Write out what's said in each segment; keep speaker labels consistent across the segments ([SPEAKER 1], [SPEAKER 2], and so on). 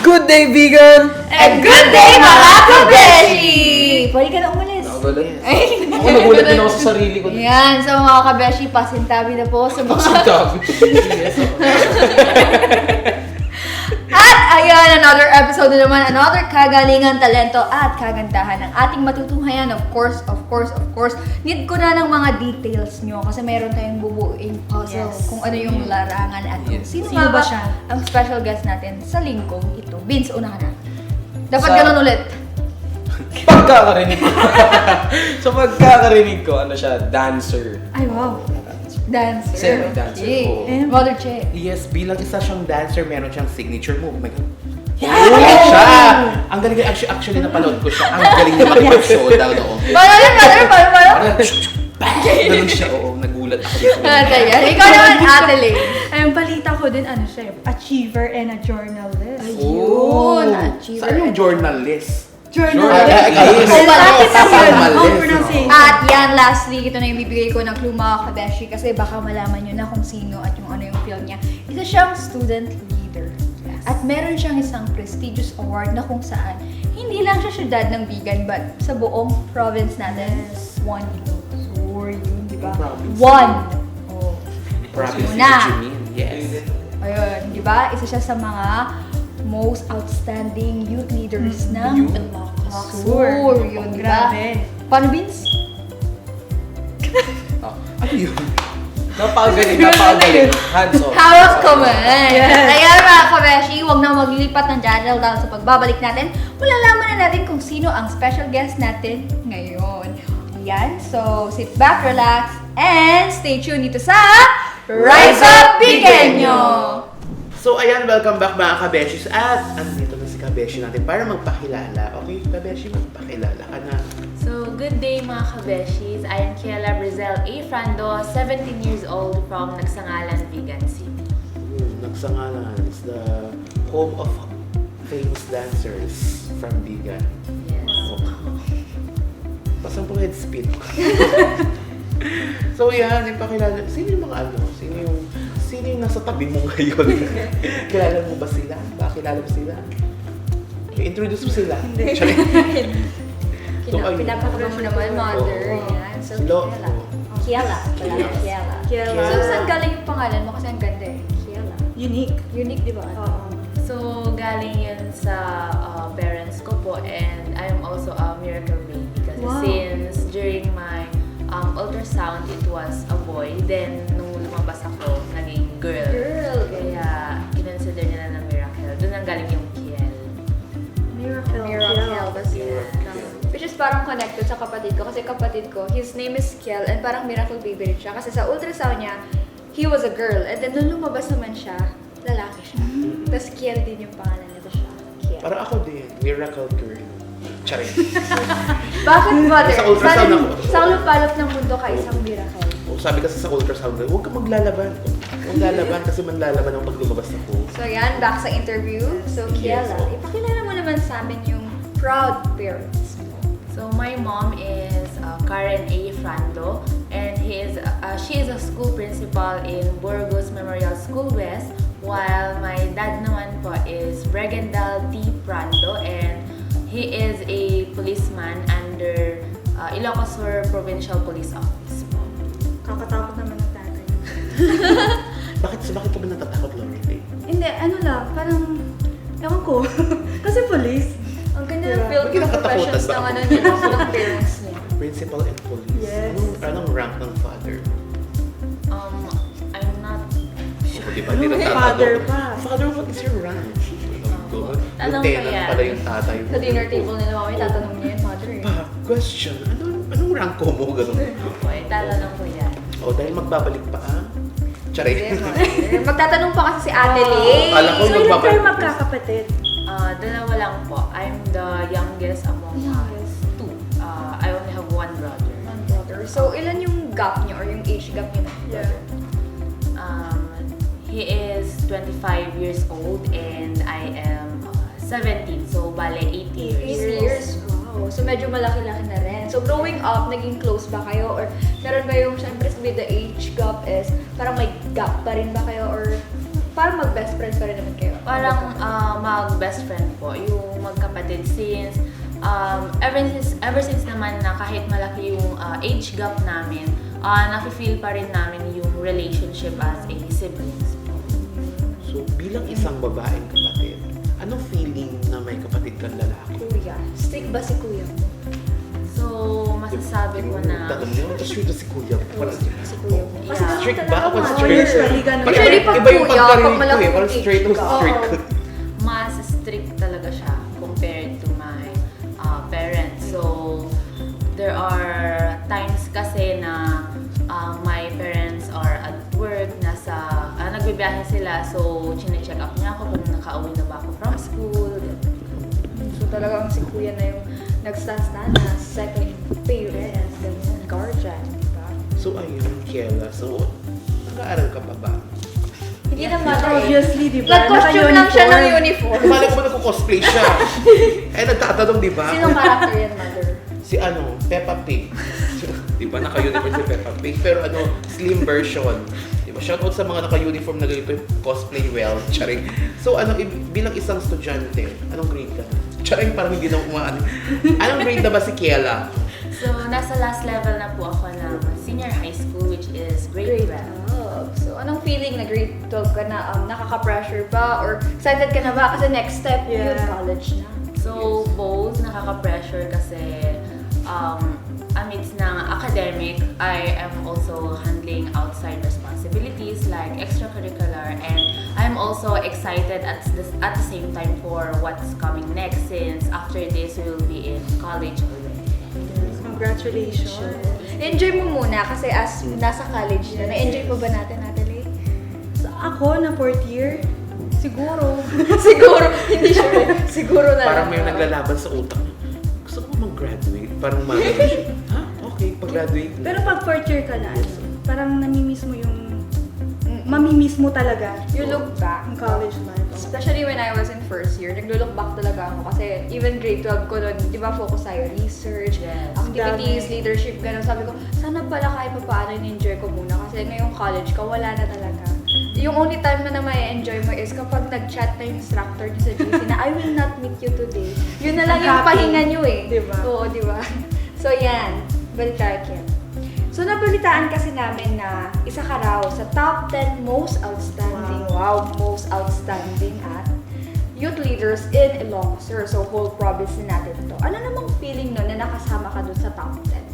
[SPEAKER 1] Good day, vegan!
[SPEAKER 2] And good day, mga kabeshi! Pwede ka na umalis.
[SPEAKER 1] Nakagulat. Ako nagulat din ako sa sarili ko.
[SPEAKER 2] Yan, so mga kabeshi, pasintabi na po sa mga...
[SPEAKER 1] Sabi.
[SPEAKER 2] At ayan, another episode na naman, another kagalingan, talento at kagandahan ng ating matutunghayan. Of course, need ko na ng mga details nyo kasi mayroon tayong bubuing puzzle kung ano yung larangan at kung sino ba siya ang special guest natin sa linggong ito. Vince, una ka na. Dapat ganun ulit.
[SPEAKER 1] Pagkakarinig ko. So pagkakarinig ko, ano siya, dancer.
[SPEAKER 2] Ay, wow. Dancer.
[SPEAKER 1] Dancer.
[SPEAKER 2] Okay.
[SPEAKER 1] Oo.
[SPEAKER 2] Mother Che.
[SPEAKER 3] Yes, bilang isa siyang dancer, meron siyang signature move. Oh my God.
[SPEAKER 2] Yeah!
[SPEAKER 3] Galing siya! Ang galing, actually napanood ko siya. Ang galing niya mag-show daw noon.
[SPEAKER 2] Paano?
[SPEAKER 3] Galing siya, oo. Nagulat ako dito.
[SPEAKER 2] Ayan. Ikaw naman, Ate Lay.
[SPEAKER 4] Ang balita ko din, ano siya, achiever and a journalist.
[SPEAKER 2] Yun,
[SPEAKER 3] Oh.
[SPEAKER 2] achiever.
[SPEAKER 3] Saan yung journalist?
[SPEAKER 4] Journalist.
[SPEAKER 3] Journalist.
[SPEAKER 2] At yan, lastly, ito na yung bibigay ko ng clue mga kabeshi kasi baka malaman nyo na kung sino at yung ano yung field niya. Isa siyang student leader. At meron siyang isang prestigious award na kung saan hindi lang siya syudad ng vegan but sa buong province natin, won ito. So, yun, di ba?
[SPEAKER 3] Province.
[SPEAKER 2] Won! Oh.
[SPEAKER 3] Province
[SPEAKER 2] Una.
[SPEAKER 3] Jimin. Yes.
[SPEAKER 2] Ayun, di ba? Isa siya sa mga most outstanding youth leaders ng Sur. Yun, di ba?
[SPEAKER 4] Grabe.
[SPEAKER 2] Paano, Vince?
[SPEAKER 3] Ano yun?
[SPEAKER 1] Napakagaling. Hands off.
[SPEAKER 2] Hawak ko man! Ayan mga kabeshi, huwag na maglipat ng channel dahil sa pagbabalik natin, malalaman na natin kung sino ang special guest natin ngayon. Yan, so sit back, relax, and stay tuned dito sa Rise Up Pequeño!
[SPEAKER 3] So ayan, welcome back mga kabeshis. At andito na si kabeshi natin para magpakilala. Okay, kabeshi, magpakilala ka na.
[SPEAKER 5] So, good day mga kabeshis. I am Kiela Brizel A. Frando, 17 years old from Nagsangalan, Vegan City.
[SPEAKER 3] Nagsangalan is the home of famous dancers from Bigan.
[SPEAKER 5] Yes.
[SPEAKER 3] Pasang pong head spin. So yan, ipakilala. Sino yung mga ano? Sino yung nasa tabi mo ngayon? Kilala mo ba sila? Kilala mo sila? I-introduce mo sila. So, ayun.
[SPEAKER 2] Pinapakaba mo naman, mother.
[SPEAKER 3] Oo.
[SPEAKER 2] Yan, so
[SPEAKER 3] Lo-
[SPEAKER 2] Kiela. Kiela.
[SPEAKER 4] Kiela.
[SPEAKER 2] So, saan galing yung pangalan mo? Kasi ang ganda eh. Kiela.
[SPEAKER 4] Unique.
[SPEAKER 2] Unique, di ba?
[SPEAKER 4] Oo.
[SPEAKER 5] So, galing yun sa parents ko po, and I'm also a miracle baby kasi
[SPEAKER 4] Wow.
[SPEAKER 5] since during my ultrasound it was a boy, then nung lumabas ako, naging girl.
[SPEAKER 2] Girl.
[SPEAKER 5] Kaya kinonsider nila na miracle. Doon ang galing yung Kiel.
[SPEAKER 4] Miracle.
[SPEAKER 2] Miracle. Tapos
[SPEAKER 3] Miracle.
[SPEAKER 2] which is parang connected sa kapatid ko. Kasi kapatid ko, his name is Kiel and parang miracle baby rin siya. Kasi sa ultrasound niya, he was a girl. And then nung lumabas naman siya, lalaki siya. Tapos Kiel din yung pangalan nito siya. Kiel.
[SPEAKER 3] Para ako din, miracle girl. Charing.
[SPEAKER 2] Bakit, mother?
[SPEAKER 3] Sa ultrasound ako.
[SPEAKER 2] Sa lupalop ng mundo ka isang miracle.
[SPEAKER 3] Sabi kasi sa ultrasound, huwag ka maglalaban. Huwag lalaban kasi manlalaban ang pag lumabas ako.
[SPEAKER 2] So yan, back sa interview. So Kiela, ipakilala mo naman sa amin yung proud parents mo.
[SPEAKER 5] So my mom is Karen A. Frando, and she is a school principal in Burgos Memorial School West, while my dad naman po is Bregandal T. Frando, and he is a policeman under Ilocos Sur Provincial Police Office po.
[SPEAKER 4] Kakatakot naman ng tatay.
[SPEAKER 3] Bakit ka ba natatakot, Lorraine?
[SPEAKER 4] Hindi, ano lang, parang, ewan ko. Kasi police.
[SPEAKER 2] Ang ganda ng
[SPEAKER 4] Diba?
[SPEAKER 2] field
[SPEAKER 3] Bakit
[SPEAKER 2] ng professions
[SPEAKER 3] nakatakutan
[SPEAKER 2] ng
[SPEAKER 3] ba
[SPEAKER 2] ano
[SPEAKER 3] ako?
[SPEAKER 2] niya, ng parents niya.
[SPEAKER 3] Principal and police.
[SPEAKER 4] Yes.
[SPEAKER 3] Anong rank ng father?
[SPEAKER 5] I'm not
[SPEAKER 3] Ako, di ba?
[SPEAKER 4] Ano,
[SPEAKER 3] Di
[SPEAKER 4] may
[SPEAKER 3] nagtatanong.
[SPEAKER 4] father pa.
[SPEAKER 3] Father, what is your rank? Good.
[SPEAKER 5] Tanong ko
[SPEAKER 3] Lieutenant
[SPEAKER 5] yan.
[SPEAKER 3] pala yung tatay mo.
[SPEAKER 2] Sa dinner table nila, mami, tatanong niya yun, mother eh.
[SPEAKER 3] Pa, question. Anong rank ko mo? Ganun.
[SPEAKER 5] po. Tatanong ko yan.
[SPEAKER 3] O, dahil magbabalik pa ah. Charing.
[SPEAKER 2] Hindi, mother. Magtatanong pa kasi si Ate Lay.
[SPEAKER 3] Alam ko,
[SPEAKER 4] So, ilan
[SPEAKER 3] magbabalik
[SPEAKER 4] kayo
[SPEAKER 3] pa.
[SPEAKER 4] magkakapatid?
[SPEAKER 5] Dalawa lang po. I'm the youngest among us. Two. I only have one brother.
[SPEAKER 2] One brother. So, ilan yung gap niyo or yung age gap niyo?
[SPEAKER 4] Yeah.
[SPEAKER 5] He is 25 years old and I am 17. So, bale 8 years.
[SPEAKER 2] 8 years? Wow. So, medyo malaki-laki na rin. So, growing up, naging close ba kayo? Or meron ba yung, syempre, with the age gap is, parang may gap pa rin ba kayo? Or parang mag-best friends pa rin naman kayo.
[SPEAKER 5] Parang mag-best friend po, yung magkapatid since ever since naman na kahit malaki yung age gap namin, nafe-feel pa rin namin yung relationship as a siblings.
[SPEAKER 3] So, bilang isang babaeng kapatid, anong feeling na may kapatid kang lalaki?
[SPEAKER 2] Kuya. Strict ba si kuya mo?
[SPEAKER 5] So, masasabi ko na
[SPEAKER 3] Tanong niyo, strict na si kuya. Parang
[SPEAKER 2] Si kuya mo.
[SPEAKER 4] Kasi
[SPEAKER 5] Yeah.
[SPEAKER 3] strict
[SPEAKER 4] naman
[SPEAKER 3] ba?
[SPEAKER 4] talaga,
[SPEAKER 3] Ako
[SPEAKER 4] mga
[SPEAKER 3] strict.
[SPEAKER 4] usually ganun.
[SPEAKER 3] Parang
[SPEAKER 2] Usually pag
[SPEAKER 3] iba yung
[SPEAKER 2] kuya,
[SPEAKER 3] pagkarinig
[SPEAKER 2] pag
[SPEAKER 3] ko
[SPEAKER 2] malaki
[SPEAKER 3] eh. Parang
[SPEAKER 2] age
[SPEAKER 3] straight to
[SPEAKER 2] ka.
[SPEAKER 3] strict.
[SPEAKER 5] mas strict talaga siya compared to my parents. So, there are times kasi na my parents are at work, nagbibiyahe sila, so chine-check up niya ako kung nakauwi na ba ako from school.
[SPEAKER 2] So talagang si kuya na yung nagstand na second parent, ganyan, guardian, diba?
[SPEAKER 3] So, ayun, Kiela. So, nag-aaral ka pa ba?
[SPEAKER 2] Hindi naman
[SPEAKER 4] Obviously, di ba?
[SPEAKER 2] Nag-costume lang siya ng uniform.
[SPEAKER 3] Akala ko ba nagko-cosplay siya? nagtatanong, di ba?
[SPEAKER 2] Sinong character yan, mother?
[SPEAKER 3] Si Peppa Pig. Di ba, naka-uniform si Peppa Pig. Pero slim version. Di ba, shoutout sa mga naka-uniform na ganito, cosplay well. Charing. So, bilang isang estudyante, anong grade ka? Charing, parang hindi na umaano. Anong grade na ba si Kiela?
[SPEAKER 5] So, nasa last level na po ako ng senior high school, which is grade 12.
[SPEAKER 2] So, anong feeling na grade 12 ka na? Nakaka-pressure ba? Or excited ka na ba? Kasi next step, yun,
[SPEAKER 4] Yeah.
[SPEAKER 2] college na.
[SPEAKER 5] So, both nakaka-pressure kasi amidst ng academic, I am also handling outside responsibilities like extracurricular, and I'm also excited at the same time for what's coming next since after this we will be in college already.
[SPEAKER 4] Congratulations.
[SPEAKER 2] Enjoy mo muna kasi as nasa college na, na-enjoy pa ba natin, Natalie?
[SPEAKER 4] So, ako na 4th year, siguro.
[SPEAKER 2] Siguro, hindi sure. Siguro na
[SPEAKER 3] Parang
[SPEAKER 2] lang.
[SPEAKER 3] may naglalaban sa utak. Gusto ko mag-graduate. Parang mag-graduate. Ha? Okay, pag-graduate na.
[SPEAKER 4] Pero pag 4th year ka na, parang namimiss mo yung, mamimiss mo talaga
[SPEAKER 2] You look back.
[SPEAKER 4] yung college life.
[SPEAKER 2] Especially when I was in first year, naglo-look back talaga ako kasi even grade 12 ko nun, di ba focus tayo research,
[SPEAKER 5] Yes.
[SPEAKER 2] activities,
[SPEAKER 4] Dami.
[SPEAKER 2] leadership, gano'n. Sabi ko, sana pala kahit pa paano in-enjoy ko muna kasi ngayong college ka, wala na talaga. Yung only time na ma-enjoy mo is kapag nag-chat na yung instructor niyo sa GC na, I will not meet you today. Yun na lang
[SPEAKER 4] Ang
[SPEAKER 2] yung
[SPEAKER 4] happy.
[SPEAKER 2] pahinga niyo eh.
[SPEAKER 4] Di ba?
[SPEAKER 2] Oo, di ba? So yan, balik tayo, Kim. So nabalitaan kasi namin na isa ka raw sa top 10 most outstanding, most outstanding at youth leaders in Ilocos Sur. So whole province na natin to. Ano namang feeling no na nakasama ka dun sa top 10?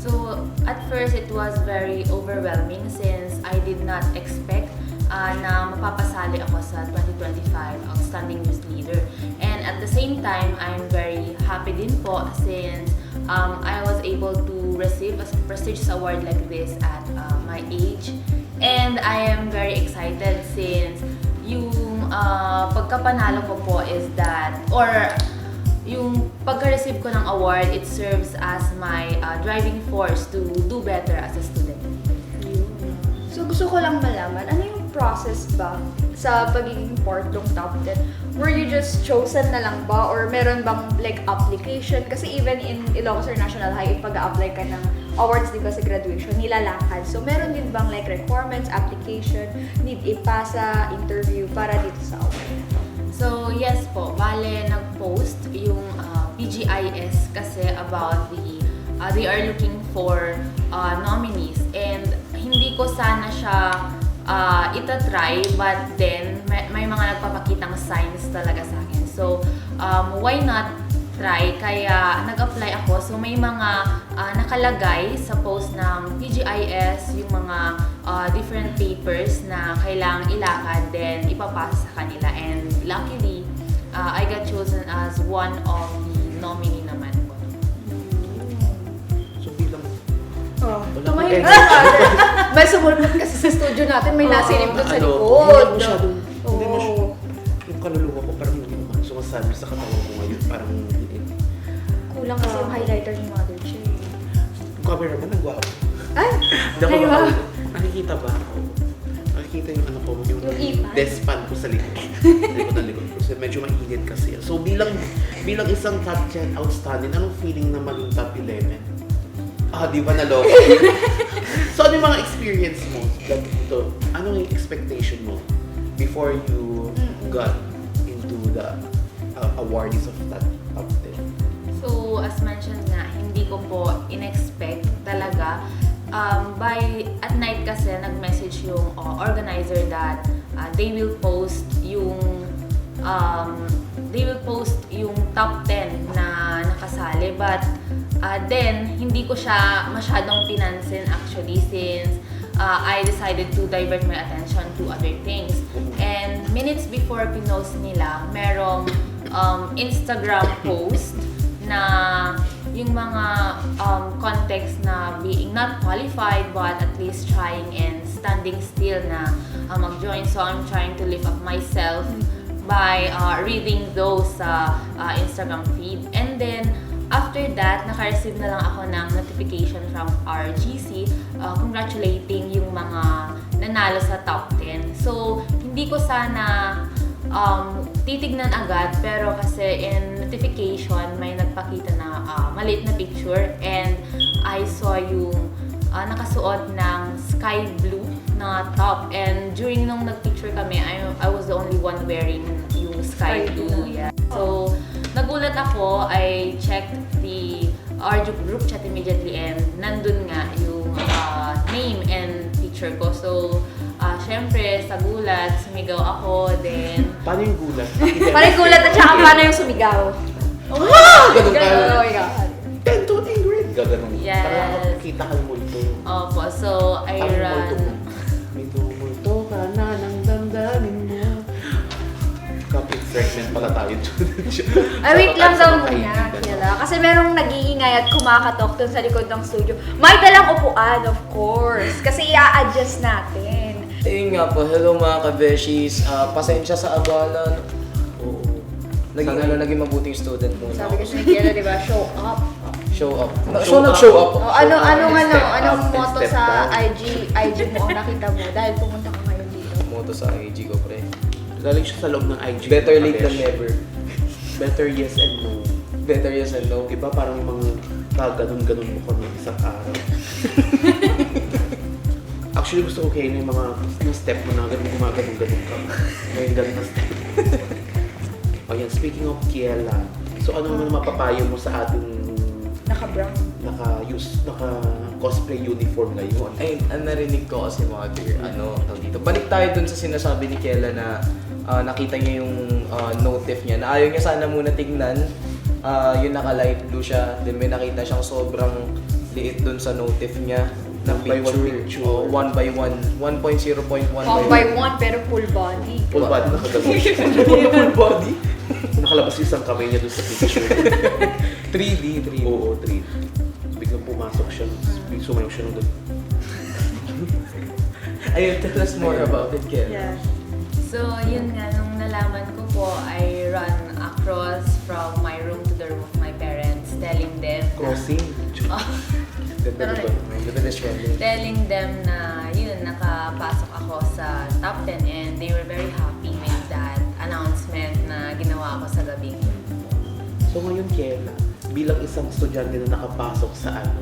[SPEAKER 5] So, at first, it was very overwhelming since I did not expect na mapapasali ako sa 2025 Outstanding Youth Leader. And at the same time, I'm very happy din po since I was able to receive a prestigious award like this at my age. And I am very excited since yung pagkapanalo ko po is that, or yung pagka-receive ko ng award, it serves as my driving force to do better as a student.
[SPEAKER 2] So gusto ko lang malaman, ano yung process ba sa pagiging part ng top 10? Were you just chosen na lang ba? Or meron bang like application? Kasi even in Ilocos Sur National High, pag-a-apply ka ng awards, di ba, sa graduation, nilalakad. So meron din bang like requirements, application, need ipasa, interview para dito sa award?
[SPEAKER 5] So yes po, bale nag-post yung PGIS kasi about they are looking for nominees, and hindi ko sana siya itatry, but then may mga nagpapakitang signs talaga sa akin. So why not try? Kaya nag-apply ako. So may mga nakalagay sa post ng PGIS yung mga different papers na kailangang ilakad, then ipapasa sa kanila. And luckily, I got chosen as one of the nominee naman po.
[SPEAKER 3] So, bilang
[SPEAKER 2] Tumahimik ka. May sumulpot kasi sa studio natin, may nasilip doon sa likod.
[SPEAKER 3] Hindi masyadong, hindi
[SPEAKER 2] Oo.
[SPEAKER 3] masyadong, yung kaluluwa ko parang hindi naman sumasabi sa katawan ko ngayon. Parang,
[SPEAKER 2] Kulang kasi yung highlighter ni Mother Che.
[SPEAKER 3] yung cameraman, nagwapo.
[SPEAKER 2] Ay!
[SPEAKER 3] Hindi ako
[SPEAKER 2] Kayo?
[SPEAKER 3] nakikita ba ako? Nakikita yung ano ko, yung
[SPEAKER 2] Yung ipan?
[SPEAKER 3] despan ko sa likod. Likod ko. So, medyo mainit kasi. So, bilang isang top 10 outstanding, anong feeling na maging top 11? Di ba naloko? So, ano yung mga experience mo? Ito, ano yung expectation mo before you got into the awardees of that top 10?
[SPEAKER 5] So, as mentioned nga, hindi ko po in-expect talaga. At night kasi, nag-message yung organizer that they will post yung top 10 na nakasali. But then, hindi ko siya masyadong pinansin actually since I decided to divert my attention to other things. And minutes before pinost nila, merong Instagram post na yung mga context na being not qualified but at least trying and standing still na mag-join. So I'm trying to lift up myself by reading those Instagram feed. And then after that, naka-receive na lang ako ng notification from RGC congratulating yung mga nanalo sa top 10. So hindi ko sana titignan agad, pero kasi in notification may nagpakita na maliit na picture and I saw yung nakasuot ng sky blue na top, and during nung nagpicture kami I was the only one wearing yung sky blue. Yeah. So nagulat ako, I checked the RG group chat immediately and nandun nga yung name and picture ko. So syempre, sa gulat, sumigaw ako, then...
[SPEAKER 3] Paano yung gulat?
[SPEAKER 2] Parang gulat at saka paano yung sumigaw.
[SPEAKER 3] Ganun ka.
[SPEAKER 2] Oh my God.
[SPEAKER 3] 10 to Ingrid. Gaganon.
[SPEAKER 5] Yes.
[SPEAKER 3] Parang nakikita ka ng multo.
[SPEAKER 5] Opo, so I ran...
[SPEAKER 3] May tumulto ka na ng damdamin mo. Topic segment pala tayo.
[SPEAKER 2] Ay, wait lang daw
[SPEAKER 3] Sa mga
[SPEAKER 2] muna.
[SPEAKER 3] kaibigan,
[SPEAKER 2] Kaya kasi merong nag-iingay at kumakatok dun sa likod ng studio. May dalang upuan, of course. Kasi i-a-adjust natin.
[SPEAKER 1] Ayun nga po, hello mga kabeshis. Pasensya sa abala. Oo. Naging mabuting student muna.
[SPEAKER 2] Sabi kasi ni Kiela, di ba, show up.
[SPEAKER 1] Show up. Nag-show up.
[SPEAKER 2] Oh, anong
[SPEAKER 3] Step
[SPEAKER 2] motto
[SPEAKER 3] up,
[SPEAKER 2] sa
[SPEAKER 3] step
[SPEAKER 2] IG mo ang nakita mo dahil pumunta ka ngayon dito?
[SPEAKER 1] Motto sa IG ko, pre.
[SPEAKER 3] Galing siya sa loob ng IG.
[SPEAKER 1] Better late than never.
[SPEAKER 3] Better yes and no.
[SPEAKER 1] Better yes and no.
[SPEAKER 3] Diba parang yung mga kaganon-ganon mo kami isang araw. Actually, gusto ko kayo yung mga step mo na gumaganon-ganon ka. Ngayon ganun na step. O yan, speaking of Kiela, so ano naman mapapayo mo sa ating
[SPEAKER 2] Naka-brown.
[SPEAKER 3] naka-cosplay uniform ngayon?
[SPEAKER 1] Ay, narinig ko kasi mga dear, dito. Balik tayo dun sa sinasabi ni Kiela na nakita niya yung notif niya, na ayaw niya sana muna tignan, yung naka-light blue siya, then may nakita siyang sobrang liit dun sa notif niya na
[SPEAKER 3] One by one
[SPEAKER 1] picture.
[SPEAKER 3] picture.
[SPEAKER 1] 1 by 1, 1.0.1
[SPEAKER 2] 1 by 1 pero full body.
[SPEAKER 3] Full body nakaganon.
[SPEAKER 1] Full body?
[SPEAKER 3] Nakalabas yung isang kamay niya dun sa picture.
[SPEAKER 1] 3D.
[SPEAKER 3] Oo, 3D. Biglang pumasok siya, sumayaw siya nung doon.
[SPEAKER 1] Ayun, tell us more about it, Kiela.
[SPEAKER 4] Yeah.
[SPEAKER 5] So, yun nga, nung nalaman ko po, I ran across from my room to the room of my parents, telling them
[SPEAKER 3] Crossing.
[SPEAKER 1] Ganda ba? Ganda na siya.
[SPEAKER 5] telling them na yun, nakapasok ako sa top 10 and they were very happy with that announcement na ginawa ko sa gabi.
[SPEAKER 3] So ngayon, Kiela, bilang isang estudyante na nakapasok sa ano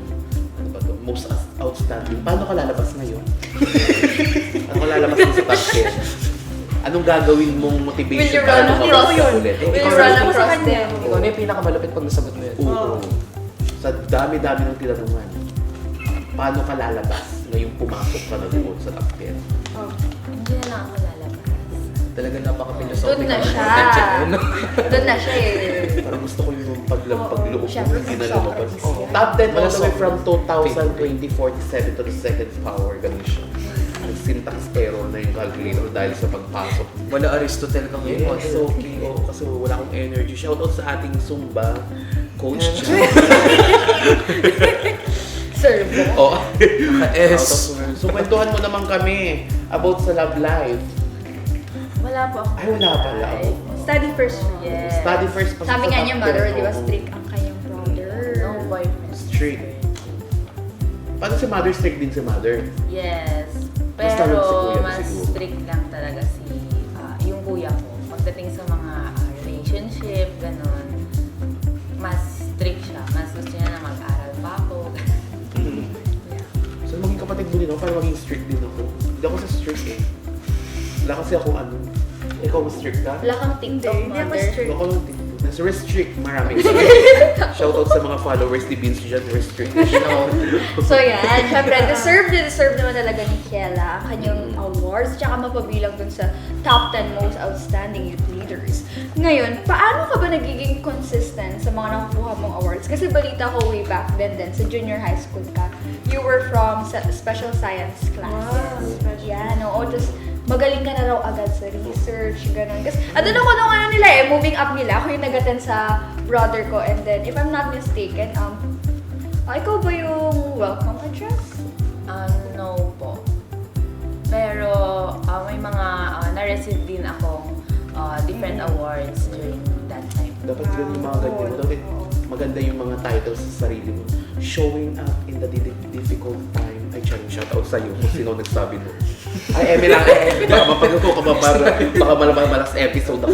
[SPEAKER 3] ba to? Most outstanding, paano ka lalabas ngayon? Ano ka lalabas mo sa top 10? Anong gagawin mong motivation
[SPEAKER 2] Will you run
[SPEAKER 3] para
[SPEAKER 2] across
[SPEAKER 3] makapasok
[SPEAKER 2] yun?
[SPEAKER 3] ulit?
[SPEAKER 2] Will you
[SPEAKER 1] Ikaw
[SPEAKER 2] run
[SPEAKER 1] rin.
[SPEAKER 2] across them?
[SPEAKER 1] Ikaw na yung pinakamalapit pag nasagot mo yun.
[SPEAKER 3] Oo. Sa dami-dami ng tinanungan, paano ka lalabas ngayong pumasok ka na doon sa top 10?
[SPEAKER 5] Hindi na lang ako lalabas.
[SPEAKER 1] Talaga napaka-philosophical.
[SPEAKER 2] Doon na siya.
[SPEAKER 1] No?
[SPEAKER 2] Doon na siya eh.
[SPEAKER 3] Parang gusto ko yung pagloob
[SPEAKER 2] Siyempre,
[SPEAKER 3] hindi na
[SPEAKER 2] sa
[SPEAKER 3] lalabas.
[SPEAKER 2] Socrates yan.
[SPEAKER 3] Top 10 all the way
[SPEAKER 1] Malasok.
[SPEAKER 3] from 2047 to the second power, ganun siya. Syntax error na yung calculator dahil sa pagpasok.
[SPEAKER 1] Wala Aristotle ka ngayon.
[SPEAKER 3] Yes, okay. Oo, kasi wala akong energy. Shoutout sa ating Zumba coach Chan.
[SPEAKER 2] Sir,
[SPEAKER 3] Oh.
[SPEAKER 1] S.
[SPEAKER 3] So, kwentuhan mo naman kami about sa love life.
[SPEAKER 5] Wala po ako.
[SPEAKER 3] Ay, wala pala.
[SPEAKER 4] Study first.
[SPEAKER 5] Yes.
[SPEAKER 3] Study first pa
[SPEAKER 2] sabi
[SPEAKER 3] sa
[SPEAKER 2] nga
[SPEAKER 3] top
[SPEAKER 2] niya,
[SPEAKER 3] 10.
[SPEAKER 2] mother, di ba,
[SPEAKER 3] Oo.
[SPEAKER 2] strict ang kanyang brother.
[SPEAKER 5] No boyfriend.
[SPEAKER 3] Strict. Paano si mother? Strict din si mother.
[SPEAKER 5] Yes.
[SPEAKER 3] Mas lalo si
[SPEAKER 5] Pero
[SPEAKER 3] kuya
[SPEAKER 5] mas
[SPEAKER 3] siguro.
[SPEAKER 5] strict lang talaga yung kuya ko. Pagdating sa mga relationship, ganun, mas strict siya. Mas gusto niya na mag-aral pa ako.
[SPEAKER 3] So, maging kapatid mo din ako para maging strict din ako. Hindi ako sa strict eh. Wala kasi ako ano. Ikaw strict ka?
[SPEAKER 2] Wala kang TikTok,
[SPEAKER 4] Hindi ako
[SPEAKER 2] mother.
[SPEAKER 4] strict.
[SPEAKER 3] Ako lang dito. Nasa restrict, marami. Shoutout sa mga followers ni Vince dyan, restrict.
[SPEAKER 2] So yan, syempre, deserve naman talaga ni Kiela ang kanyang awards, tsaka mapabilang dun sa top 10 most outstanding youth leaders. Ngayon, paano ka ba nagiging consistent sa mga nakukuha mong awards? Kasi balita ko way back then sa junior high school ka, you were from special science classes.
[SPEAKER 4] Wow.
[SPEAKER 2] Yan, oo. Tapos, magaling ka na raw agad sa research, gano'n. Kasi, doon ako nung ano nila moving up nila, ako yung nag-attend sa brother ko, and then, if I'm not mistaken, ikaw ba yung welcome address?
[SPEAKER 5] No po. Pero may mga na-receive din akong different awards during that time.
[SPEAKER 3] Dapat ganun yung mga ganyan. Dapat maganda yung mga titles sa sarili mo. Showing up in the difficult time. Ay, charing, shoutout sa'yo kung sino nagsabi mo. Ay, Eme lang, baka mapagluto ka ba para baka malas episode ako.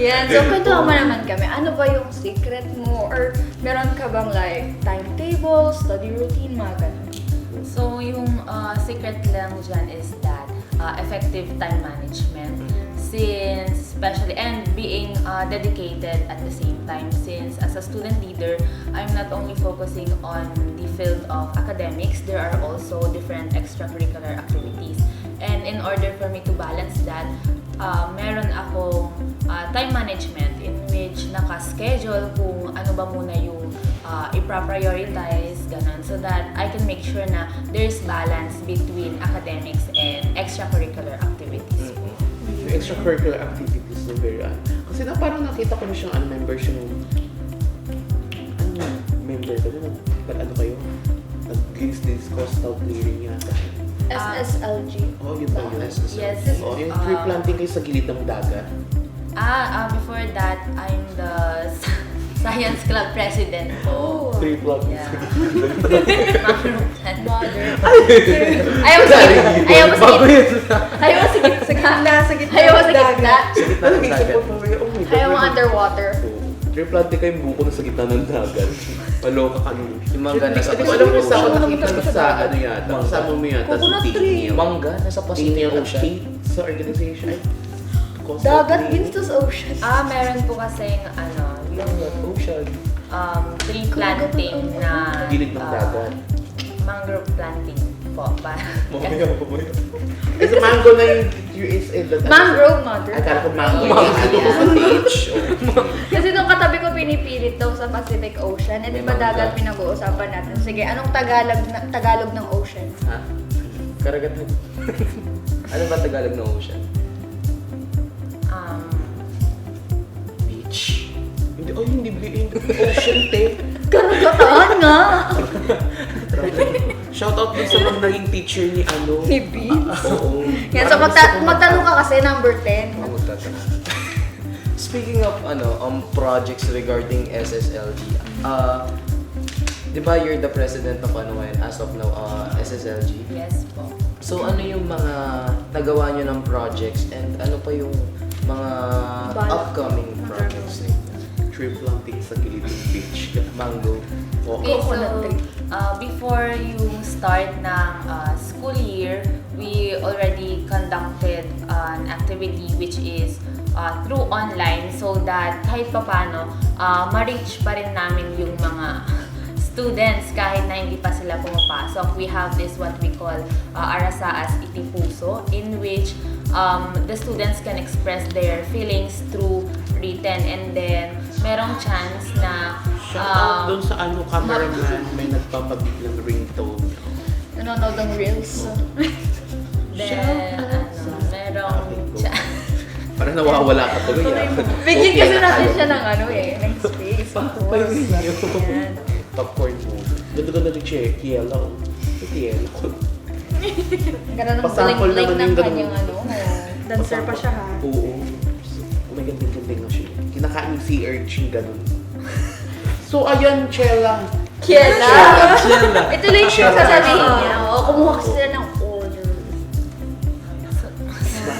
[SPEAKER 2] Yan, so kwentuhan mo naman kami. Ano ba yung secret mo? Or meron ka bang like timetable, study routine, mga ganun?
[SPEAKER 5] So, yung secret lang dyan is that effective time management. Since, especially, and being dedicated at the same time. Since as a student leader, I'm not only focusing on the field of academics, there are also different extracurricular activities. And in order for me to balance that, meron akong time management in which naka-schedule kung ano ba muna yung i-prioritize, ganun, so that I can make sure na there's balance between academics and extracurricular activities.
[SPEAKER 3] Yung extracurricular activities na very kasi na parang nakita ko na siyang member siya nung member ka na ano kayo? Nag-discuss coastal clearing yata.
[SPEAKER 2] SSLG.
[SPEAKER 3] Oh, yun ba yun?
[SPEAKER 5] Yes.
[SPEAKER 3] Oh, yung tree planting kayo sa gilid ng dagat.
[SPEAKER 5] Before that, I'm the science club president po.
[SPEAKER 3] Tree planting.
[SPEAKER 5] Yeah.
[SPEAKER 2] Mother. Ayaw mo sa gitna. Ayaw mo sa gitna. Ayaw mo sa gitna.
[SPEAKER 4] Sa gitna, sa gitna.
[SPEAKER 2] Ayaw mo sa gitna.
[SPEAKER 3] Ano yung isip ko? Oh my God.
[SPEAKER 2] Ayaw mo underwater.
[SPEAKER 3] Tree planting kayo yung buko na sa gitna ng dagat. Maloka ka nun.
[SPEAKER 1] Yung mangga nasa
[SPEAKER 3] Hindi ko alam kung saan ako
[SPEAKER 1] Pacific
[SPEAKER 3] nakita
[SPEAKER 2] Ocean.
[SPEAKER 3] ko sa ano yata.
[SPEAKER 1] Mangga.
[SPEAKER 3] Kasama mo yata sa
[SPEAKER 2] Coconut tree.
[SPEAKER 3] Daniel.
[SPEAKER 1] Mangga nasa Pacific
[SPEAKER 3] Daniel
[SPEAKER 1] Ocean.
[SPEAKER 3] Kate sa organization. Ay, coastal
[SPEAKER 2] Dagat,
[SPEAKER 3] clearing.
[SPEAKER 2] Vinstus Ocean.
[SPEAKER 5] Meron po kasing yung
[SPEAKER 1] Ocean.
[SPEAKER 5] tree planting na
[SPEAKER 3] Gilid ng dagat.
[SPEAKER 5] mangrove planting po.
[SPEAKER 3] Mamaya. Kasi mango na yung USA.
[SPEAKER 2] Mangrove, mother.
[SPEAKER 3] Akala ko mango.
[SPEAKER 5] Yeah.
[SPEAKER 3] Beach.
[SPEAKER 2] Kasi nung katabi ko pinipilit daw sa Pacific Ocean. Eh di ba
[SPEAKER 1] May
[SPEAKER 2] dagat
[SPEAKER 1] mangga.
[SPEAKER 2] pinag-uusapan natin? Sige, anong Tagalog ng ocean?
[SPEAKER 1] Ha? Karagatan. Ano ba Tagalog ng ocean? Beach.
[SPEAKER 3] Hindi ocean tape.
[SPEAKER 2] Karagatan nga!
[SPEAKER 3] Shoutout din sa mga naging teacher ni ano.
[SPEAKER 2] Ni Beach.
[SPEAKER 3] Oo.
[SPEAKER 2] Yan, so
[SPEAKER 3] Parang gusto ko
[SPEAKER 2] magtanong ka kasi, number 10.
[SPEAKER 1] Ako magtatanong. Speaking of projects regarding SSLG, di ba you're the president of ngayon as of now, SSLG?
[SPEAKER 5] Yes po.
[SPEAKER 1] So ano yung mga nagawa nyo ng projects and ano pa yung mga
[SPEAKER 2] Balak.
[SPEAKER 1] upcoming projects ninyo?
[SPEAKER 3] tree planting sa gilid ng beach.
[SPEAKER 1] Mango.
[SPEAKER 5] Okay,
[SPEAKER 2] Coconut
[SPEAKER 5] so
[SPEAKER 2] tree.
[SPEAKER 5] before yung start ng school year, we already conducted an activity which is through online so that kahit papano, ma-reach pa rin namin yung mga students kahit na hindi pa sila pumapasok. We have this what we call Arasaas Itipuso, in which the students can express their feelings through written, and then merong chance na
[SPEAKER 3] Shoutout doon sa ano cameraman, may nagpapabig ng ringtone.
[SPEAKER 2] Nanonood ng Reels.
[SPEAKER 5] then merong
[SPEAKER 3] Parang nawawala ka tuloy.
[SPEAKER 2] Bigyan kasi natin siya ng ng space. Yan.
[SPEAKER 3] Popcorn mo. Ganda-ganda ni Kiela. Kiela.
[SPEAKER 2] Ganun ang
[SPEAKER 3] Pasample
[SPEAKER 2] like
[SPEAKER 3] naman
[SPEAKER 2] ng
[SPEAKER 3] yung
[SPEAKER 2] kanyang
[SPEAKER 3] ganun.
[SPEAKER 4] Dancer pa siya ha.
[SPEAKER 3] Oo. Oh my God, ganda nga siya. Kinakain yung sea urchin, ganun. So, ayan, Chela.
[SPEAKER 2] Kiela!
[SPEAKER 1] Kiela.
[SPEAKER 2] Ituloy yung sasabihin niya. Oo, kumuha kasi sila ng order.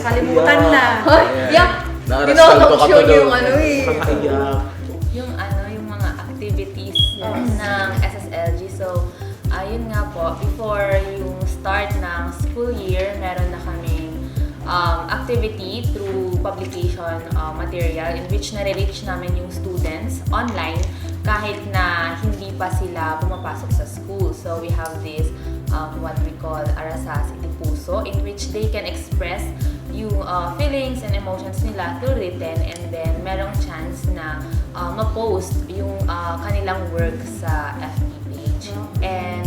[SPEAKER 4] Kalimutan na.
[SPEAKER 2] Hoy, yak!
[SPEAKER 1] Naarasal ko ka
[SPEAKER 2] Tinotalk show
[SPEAKER 1] tuloy.
[SPEAKER 2] yung
[SPEAKER 3] Kakaiyak.
[SPEAKER 5] yung mga activities ng SSLG. So, ayun nga po, before yung start ng school year, meron na kaming activity through publication material in which nare-reach namin yung students online kahit na hindi pa sila pumapasok sa school. So we have this what we call Arasasity Puso, in which they can express yung feelings and emotions nila through written, and then merong chance na ma-post yung kanilang work sa FB page. And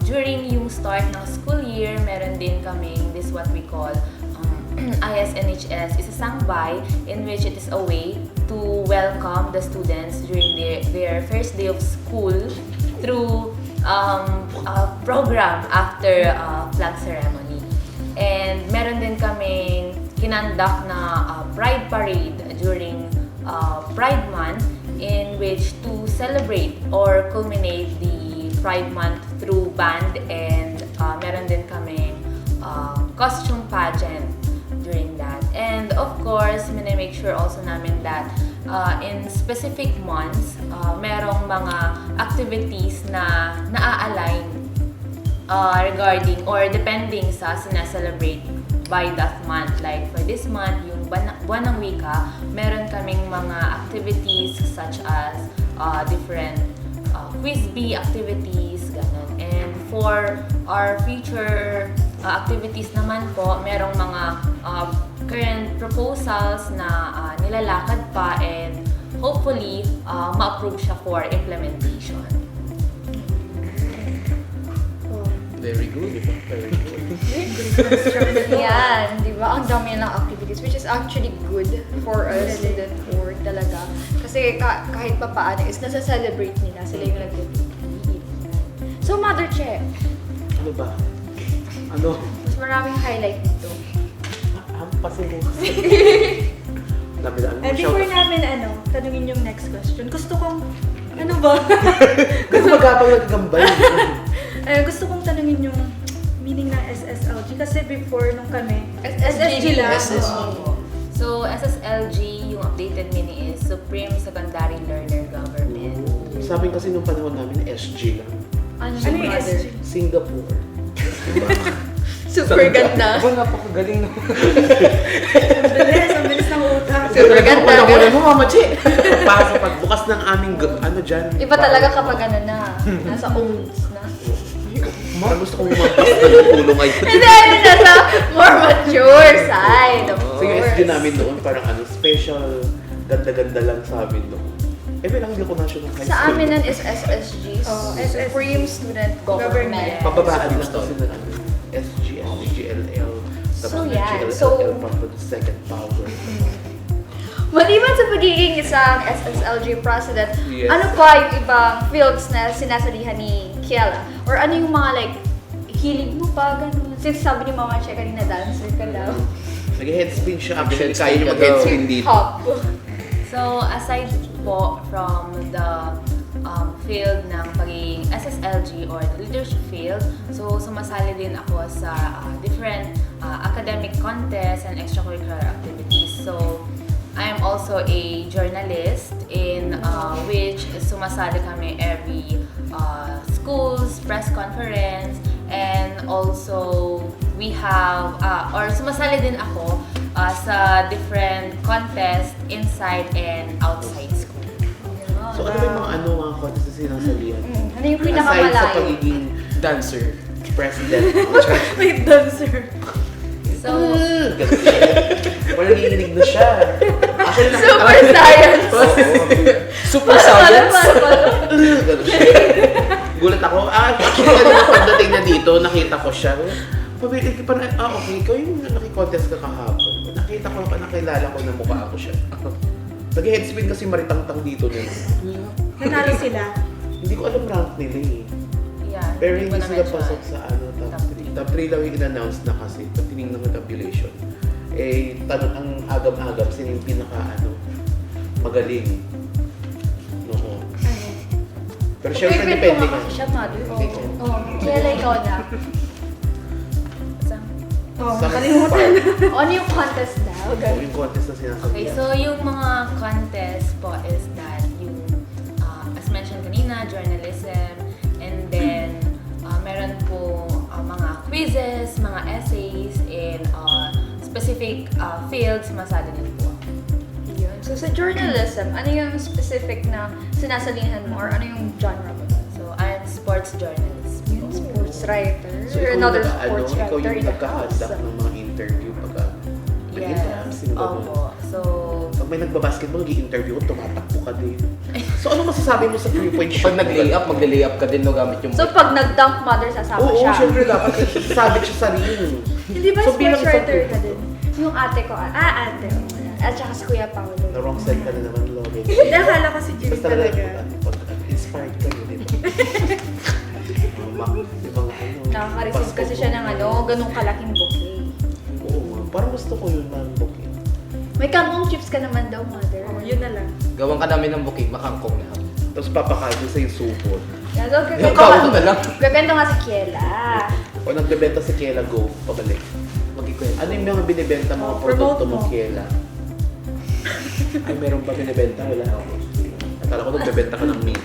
[SPEAKER 5] during yung start ng school year, meron din kaming this what we call ISNHS Isasangbahay, in which it is a way to welcome the students during their first day of school through a program after flag ceremony. And meron din kaming kinandak na Pride Parade during Pride Month, in which to celebrate or culminate the Pride Month through band, and meron din kaming costume pageant during that. And of course, make sure also namin that in specific months, merong mga activities na naa-align regarding or depending sa sinaselebrate by that month. Like for this month, yung Buwan ng Wika, meron kaming mga activities such as different quiz bee activities, ganun. And for our future activities naman po, merong mga current proposals na nilalakad pa, and hopefully ma-approve siya for implementation.
[SPEAKER 3] Very good. Very good.
[SPEAKER 2] Yan, di ba? Ang dami ng activities, which is actually good for a student board talaga. Kasi kahit pa paano is nasa-celebrate nila, sila yung nag-compete. So, Mother Che,
[SPEAKER 3] Ano ba? Ano?
[SPEAKER 2] mas maraming highlight dito.
[SPEAKER 3] Hampasin mo kasi. Dami-dami mo
[SPEAKER 4] And
[SPEAKER 3] siya.
[SPEAKER 4] before namin tanungin yung next question, gusto kong, ano ba?
[SPEAKER 3] Kasi magkapang nagagambay.
[SPEAKER 4] Gusto kong tanungin yung meaning ng SSLG kasi before nung kami,
[SPEAKER 2] SSG
[SPEAKER 4] lang.
[SPEAKER 1] SSG.
[SPEAKER 5] So, SSLG, yung updated meaning is Supreme Secondary Learner Government.
[SPEAKER 3] Sabi kasi nung panahon namin, SG lang.
[SPEAKER 2] Ano
[SPEAKER 4] Ano yung
[SPEAKER 2] Mother?
[SPEAKER 4] SSG?
[SPEAKER 3] Singapore.
[SPEAKER 2] Super ganda.
[SPEAKER 1] Aba, napakagaling no.
[SPEAKER 4] Ang bilis ng utak.
[SPEAKER 2] Super ganda.
[SPEAKER 3] Panahonan mo, Mama Che. Pagbukas ng aming, ano dyan.
[SPEAKER 2] Iba talaga kapag ano na, nasa olds na.
[SPEAKER 3] Parang gusto kong umampas na yung ulo ngayon.
[SPEAKER 2] Hindi, ano nasa more mature side, of
[SPEAKER 3] So yung
[SPEAKER 2] course.
[SPEAKER 3] SG namin noon, parang special, ganda-ganda lang sa amin noon. Lang hindi ko national high school.
[SPEAKER 2] Sa amin nun is SSG,
[SPEAKER 4] SSG.
[SPEAKER 2] Supreme Student Government.
[SPEAKER 3] Pababaan lang kasi na ano, SG, GLL, tapos
[SPEAKER 2] So,
[SPEAKER 3] na
[SPEAKER 2] yan.
[SPEAKER 3] GLL,
[SPEAKER 2] So-
[SPEAKER 3] pa the second power.
[SPEAKER 2] Maliban sa pagiging isang SSLG president,
[SPEAKER 3] Yes.
[SPEAKER 2] ano pa yung ibang fields na sinasalihan ni Kiela? Or ano yung mga like, hilig mo pa, ganun? Since sabi ni Mama Che kanina, dancer ka daw.
[SPEAKER 3] Nag-headspin siya actually,
[SPEAKER 1] Nag-headspin
[SPEAKER 3] kaya niya
[SPEAKER 1] ka
[SPEAKER 3] mag-headspin
[SPEAKER 1] daw.
[SPEAKER 3] dito.
[SPEAKER 2] Hop.
[SPEAKER 5] So, aside po from the field ng pagiging SSLG or the leadership field, so sumasali din ako sa different academic contests and extracurricular activities. So, I'm also a journalist in which sumasali kami every school's press conference, and also we have or sumasali din ako sa different contests inside and outside school.
[SPEAKER 3] So ano ba yung mga contest na sinasalihan?
[SPEAKER 2] Ano yung
[SPEAKER 3] Aside sa
[SPEAKER 2] pinakamalayo?
[SPEAKER 3] pagiging
[SPEAKER 1] Dancer.
[SPEAKER 3] president.
[SPEAKER 4] Wait, dancer.
[SPEAKER 5] So,
[SPEAKER 3] Ganun siya. Parang nanginginig na siya. Actually,
[SPEAKER 2] Super science!
[SPEAKER 1] Super science.
[SPEAKER 3] Ganun siya. Gulat ako. Actually, pagdating na dito, nakita ko siya. Pabili, parang, okay, ikaw yung nakikontest ka kahapon. Nakita ko, nakilala ko na mukha ako siya. Nag-headspin kasi maritang-tang dito nila.
[SPEAKER 4] Nanalo sila.
[SPEAKER 3] Hindi ko alam rank nila eh.
[SPEAKER 5] yeah.
[SPEAKER 3] Pero
[SPEAKER 5] hindi
[SPEAKER 3] hindi
[SPEAKER 5] ko
[SPEAKER 3] sila
[SPEAKER 5] na-mention.
[SPEAKER 3] pasok sa top 3. Top 3 lang yung in-announce na kasi pag tinignan ng tabulation. Tanong ang agam-agam, sino yung magaling. Oo. Pero syempre
[SPEAKER 2] Favorite
[SPEAKER 3] depende
[SPEAKER 2] ko
[SPEAKER 3] nga.
[SPEAKER 2] nga kasi siya, Mother.
[SPEAKER 3] Hindi ko.
[SPEAKER 2] Kiela, ikaw na.
[SPEAKER 4] Kalimutan.
[SPEAKER 2] Ano yung contest daw?
[SPEAKER 3] Oo, yung contest na sinasabi.
[SPEAKER 5] Okay, so yung mga contest po is that yung, as mentioned kanina, journalism, and then meron po mga quizzes, mga essays in field, sumasali din po ako.
[SPEAKER 2] Yun. So sa journalism, ano yung specific na sinasalihan mo or ano yung genre mo?
[SPEAKER 5] So, I'm sports journalist.
[SPEAKER 2] Yung sports writer?
[SPEAKER 3] So,
[SPEAKER 2] or
[SPEAKER 3] ikaw
[SPEAKER 2] another
[SPEAKER 3] yung
[SPEAKER 2] sports
[SPEAKER 3] ikaw
[SPEAKER 2] writer
[SPEAKER 3] yung
[SPEAKER 2] in the house?
[SPEAKER 3] nagkahanda ng mga interview pagka
[SPEAKER 5] Yes. Opo. So,
[SPEAKER 3] Pag may nagbabasketball, nag-i-interview ko, tumatakbo ka din. So, ano masasabi mo sa 3-point shot?
[SPEAKER 1] Pag nag-layup, magle-layup ka din no gamit yung
[SPEAKER 2] So pag nag-dunk mother, sasama
[SPEAKER 3] Oo,
[SPEAKER 2] siya.
[SPEAKER 3] syempre dapat sabit siya sa ring.
[SPEAKER 4] Hindi ba
[SPEAKER 3] So, bilang
[SPEAKER 4] sports writer
[SPEAKER 3] isang-
[SPEAKER 4] ka din?
[SPEAKER 2] Yung ate ko,
[SPEAKER 4] Ate.
[SPEAKER 2] at saka si Kuya Paolo.
[SPEAKER 3] The wrong side ka na naman, Logan.
[SPEAKER 4] Hindi, akala ko si Jimmy
[SPEAKER 3] Basta
[SPEAKER 4] talaga.
[SPEAKER 3] pag inspired ka yun, di ba? Yung mga ano.
[SPEAKER 2] Nakaka-receive kasi siya ng ganung kalaking bouquet.
[SPEAKER 3] Oo, nga. Parang gusto ko yun, man, booking.
[SPEAKER 2] May kangkong chips ka naman daw, mother.
[SPEAKER 4] Oh, yun na lang.
[SPEAKER 1] Gawan ka namin ng booking, makangkong na.
[SPEAKER 3] Tapos papakain sa yung supot.
[SPEAKER 2] Yeah, so,
[SPEAKER 1] Ikaw na lang.
[SPEAKER 2] gaganda nga si Kiela.
[SPEAKER 3] O nagbebenta si Kiela, go, pabalik.
[SPEAKER 1] Mag-ikwento.
[SPEAKER 3] Ano yung mga binibenta mga
[SPEAKER 4] Oh,
[SPEAKER 3] produkto
[SPEAKER 4] promote
[SPEAKER 3] mo,
[SPEAKER 4] mo.
[SPEAKER 3] Kiela? Ay, meron ba binibenta? Wala ako. Akala ko nagbebenta ka ng meat.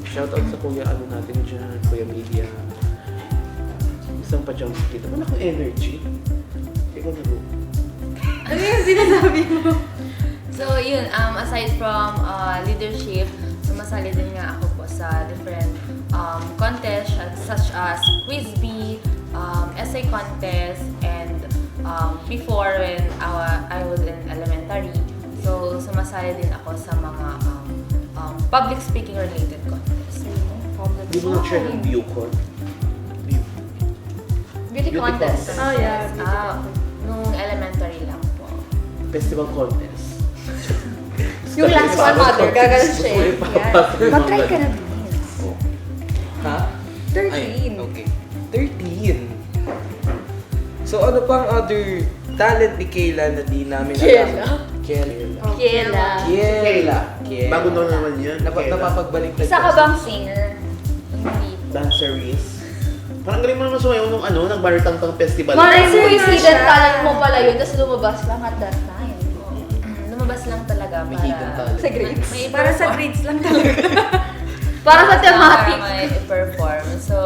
[SPEAKER 3] Shoutout sa kuya ano natin dyan, kuya media. Isang pa jump skit. Wala kang energy. Ikaw na go.
[SPEAKER 4] Ano yung sinasabi mo?
[SPEAKER 5] So, yun, aside from leadership, sumasali din nga ako po sa different contests such as Quiz Bee, essay contest, and before when I was in elementary, so sumasali din ako sa mga public speaking related contests.
[SPEAKER 3] Hindi mo na-share ng Bucon.
[SPEAKER 2] Beauty
[SPEAKER 3] Beauty
[SPEAKER 2] contest.
[SPEAKER 3] contest.
[SPEAKER 4] Oh, yeah.
[SPEAKER 5] Nung elementary lang po.
[SPEAKER 3] Festival contest.
[SPEAKER 2] Yung last one, mother, gaganon siya.
[SPEAKER 3] Gusto ko yung papasok yung
[SPEAKER 2] Mag-try
[SPEAKER 3] mga
[SPEAKER 2] ka na,
[SPEAKER 3] ganun.
[SPEAKER 2] please.
[SPEAKER 1] Ha?
[SPEAKER 2] 13.
[SPEAKER 1] Ay, okay. 13. So ano pang other talent ni Kayla na di namin
[SPEAKER 2] Kiela?
[SPEAKER 1] alam? Kiela.
[SPEAKER 2] Kiela.
[SPEAKER 1] Kiela.
[SPEAKER 3] Bago na naman yan. Kiela.
[SPEAKER 1] Napapagbalik na
[SPEAKER 2] Isa ka bang singer?
[SPEAKER 5] Hindi po.
[SPEAKER 3] Danceries. Parang galing mo naman sumayaw nung nang Baritangtang Festival.
[SPEAKER 2] Maring
[SPEAKER 4] Danceries
[SPEAKER 2] coincident
[SPEAKER 4] siya.
[SPEAKER 2] talent mo pala yun, tapos lumabas lang at that time.
[SPEAKER 5] Lumabas lang talaga
[SPEAKER 1] May
[SPEAKER 5] para...
[SPEAKER 1] hidden talent.
[SPEAKER 2] Sa grades.
[SPEAKER 5] May
[SPEAKER 4] Para sa
[SPEAKER 5] i-perform.
[SPEAKER 4] grades lang talaga.
[SPEAKER 2] Para sa
[SPEAKER 5] Para
[SPEAKER 2] thematic.
[SPEAKER 5] may i-perform. So,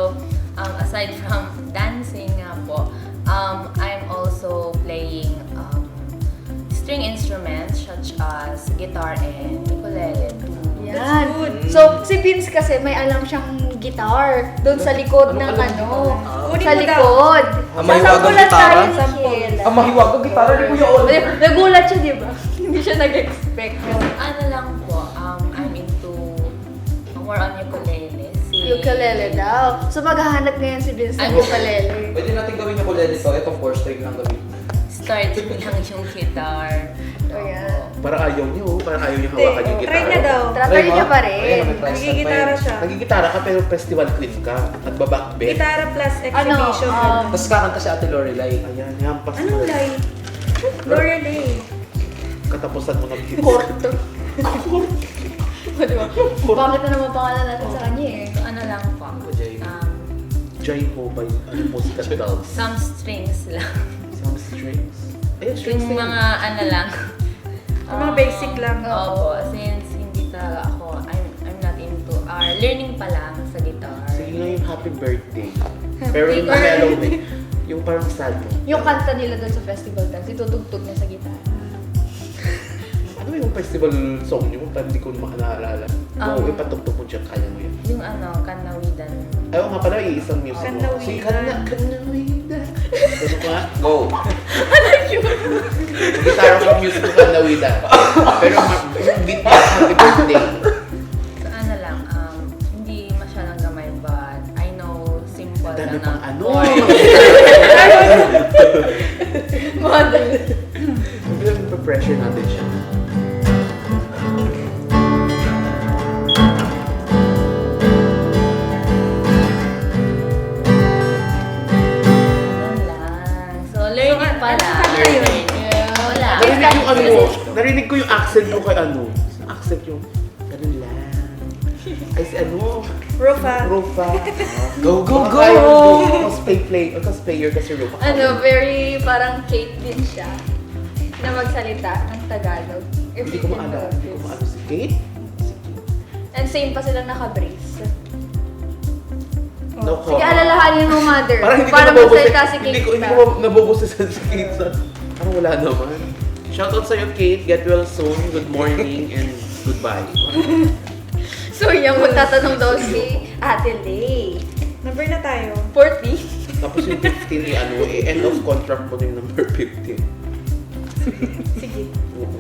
[SPEAKER 5] aside from dancing nga po, I'm also playing string instruments such as guitar and ukulele too.
[SPEAKER 2] Yan.
[SPEAKER 4] That's good.
[SPEAKER 2] So, si Vince kasi may alam siyang guitar doon sa likod ng
[SPEAKER 1] Anong alam mo?
[SPEAKER 4] Kunin
[SPEAKER 2] sa
[SPEAKER 4] mo daw.
[SPEAKER 2] likod.
[SPEAKER 1] Ah, may wagang
[SPEAKER 2] Sasampulan
[SPEAKER 1] gitara?
[SPEAKER 2] tayo sa Kiela.
[SPEAKER 1] Ang mahiwag ang gitara ni Kuya Ol.
[SPEAKER 2] Nagulat siya, di ba? Hindi siya nag-expect.
[SPEAKER 5] Ano lang po, I'm into more on ukulele.
[SPEAKER 2] Ukulele daw. So, maghahanap ngayon si Vince ng
[SPEAKER 5] Ay,
[SPEAKER 2] ukulele.
[SPEAKER 1] Pwede natin gawin yung ukulele to. Itong 4-string lang gawin.
[SPEAKER 5] Start lang yung guitar.
[SPEAKER 2] So, yan.
[SPEAKER 3] Parang ayaw niyo, parang ayaw niyo hawakan yung gitara.
[SPEAKER 4] Try niya daw.
[SPEAKER 2] Try niya pa rin.
[SPEAKER 1] Ayan, may price tag pa
[SPEAKER 4] Nagigitara
[SPEAKER 1] yan.
[SPEAKER 4] siya.
[SPEAKER 3] Nagigitara ka pero festival queen ka. Nagbabackbend.
[SPEAKER 4] Gitara plus exhibition.
[SPEAKER 1] Tapos kakanta si Ate Lorelai.
[SPEAKER 3] Ayan, hampas mo.
[SPEAKER 4] Anong lie? Lorelei.
[SPEAKER 3] Katapusan mo ng kids.
[SPEAKER 2] Korto. Di ba? Bakit na naman pangalan natin sa kanya eh?
[SPEAKER 5] So, ano lang po,
[SPEAKER 1] Jay.
[SPEAKER 3] Jai Ho by Pussycat Dolls.
[SPEAKER 5] some strings lang.
[SPEAKER 3] Some strings. Ayun, strings
[SPEAKER 5] Yung
[SPEAKER 3] din.
[SPEAKER 5] mga ano lang.
[SPEAKER 4] Yung mga basic lang.
[SPEAKER 5] Opo, since hindi talaga ako, I'm not into, learning pa lang sa guitar.
[SPEAKER 3] Sige nga yung happy birthday. Pero yung mellow eh. Yung parang sad mo.
[SPEAKER 2] Yung kanta nila doon sa festival dance, itutugtog niya sa gitara.
[SPEAKER 3] Ano yung festival song niyo? Parang hindi ko naalala. Oo, ipatugtog mo dyan, kaya mo yan.
[SPEAKER 5] Yung kanawidan.
[SPEAKER 3] Ayaw nga pala, iisang music mo.
[SPEAKER 4] Kanawidan.
[SPEAKER 3] Sige, kanawidan. Ano ka?
[SPEAKER 1] Go!
[SPEAKER 3] Gitara ko music ko kanawidan. Pero yung beat niya, happy birthday.
[SPEAKER 5] So ano lang, hindi masyadong gamay but I know simple
[SPEAKER 3] Dami
[SPEAKER 5] lang
[SPEAKER 3] pang
[SPEAKER 5] na
[SPEAKER 3] ano.
[SPEAKER 5] chord.
[SPEAKER 2] Mother.
[SPEAKER 3] Bilang pressure natin siya.
[SPEAKER 5] Ganun lang. So learning pa lang.
[SPEAKER 4] ano yun?
[SPEAKER 5] Wala.
[SPEAKER 3] Narinig yung ano, narinig ko yung accent mo kay ano. Accent yung, ganun lang. Ay si ano,
[SPEAKER 4] Rufa.
[SPEAKER 3] Rufa.
[SPEAKER 1] Go, go, go!
[SPEAKER 3] Cosplayer kasi Rufa.
[SPEAKER 2] Ano, very parang Kate din siya na magsalita ng Tagalog.
[SPEAKER 3] Hindi ko maalala. Hindi ko maalala si Kate.
[SPEAKER 2] And same pa silang naka-brace.
[SPEAKER 3] No
[SPEAKER 2] Sige,
[SPEAKER 3] comment.
[SPEAKER 2] alalahanin mo, mother.
[SPEAKER 3] Parang hindi ko
[SPEAKER 2] para
[SPEAKER 3] naboboses.
[SPEAKER 2] magsalita si
[SPEAKER 3] Hindi
[SPEAKER 2] Kate.
[SPEAKER 3] ko naboboses sa Kate. Parang wala naman. Shoutout sa'yo, Kate. Get well soon. Good morning and goodbye.
[SPEAKER 2] So, yan, magtatanong daw si Ate Lay.
[SPEAKER 4] Number na tayo.
[SPEAKER 2] 40.
[SPEAKER 3] Tapos yung 15, end of contract mo na yung number 15.
[SPEAKER 4] Sige.
[SPEAKER 3] Oo.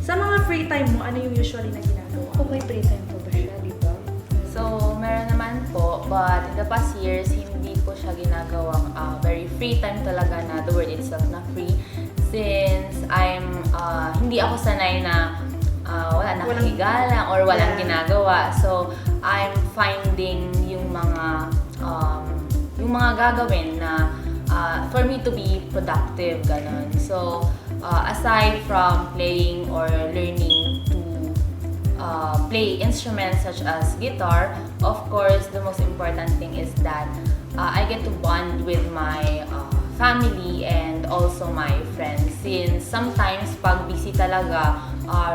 [SPEAKER 4] Sa mga free time mo, ano yung usually na ginagawa?
[SPEAKER 2] Kung may free time pa ba siya, di ba?
[SPEAKER 5] So, meron naman po, but in the past years, hindi ko siya ginagawang very free time talaga na the word itself na free. Since hindi ako sanay na wala nakahiga lang or walang ginagawa. So, I'm finding yung mga gagawin na for me to be productive, ganon. So, aside from playing or learning to play instruments such as guitar, of course, the most important thing is that I get to bond with my family and also my friends. Since sometimes pag busy talaga,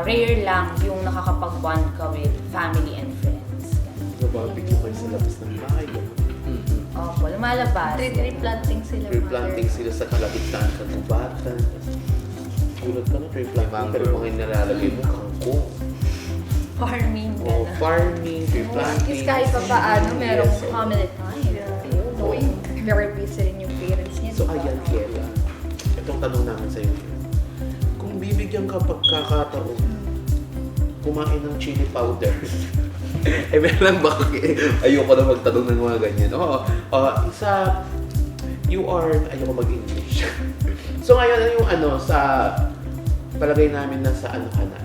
[SPEAKER 5] rare lang yung nakakapag-bond ka with family and friends.
[SPEAKER 3] Nababigyan kayo sa labas ng bahay.
[SPEAKER 5] Opo, lumalabas.
[SPEAKER 2] Tree planting sila,
[SPEAKER 3] Tree planting sila sa kalagitnaan ng kubatan. Gulat ka na, tree planting. Pero mga nilalagay mo, kangkong.
[SPEAKER 5] Farming,
[SPEAKER 3] O
[SPEAKER 5] gano'n.
[SPEAKER 3] farming, tree planting.
[SPEAKER 2] Is kahit pa paano, merong
[SPEAKER 3] Yes.
[SPEAKER 2] family time.
[SPEAKER 4] Yeah.
[SPEAKER 2] Knowing very busy rin yung parents niya.
[SPEAKER 3] So
[SPEAKER 2] di ba?
[SPEAKER 3] ayan, Kela. Itong tanong namin sa'yo. Kung bibigyan ka pagkakataon, kumain ng chili powder. Meron lang ba? Ayoko na magtanong ng mga ganyan. Oo. Ayoko mag-English. So ngayon, sa palagay namin nasa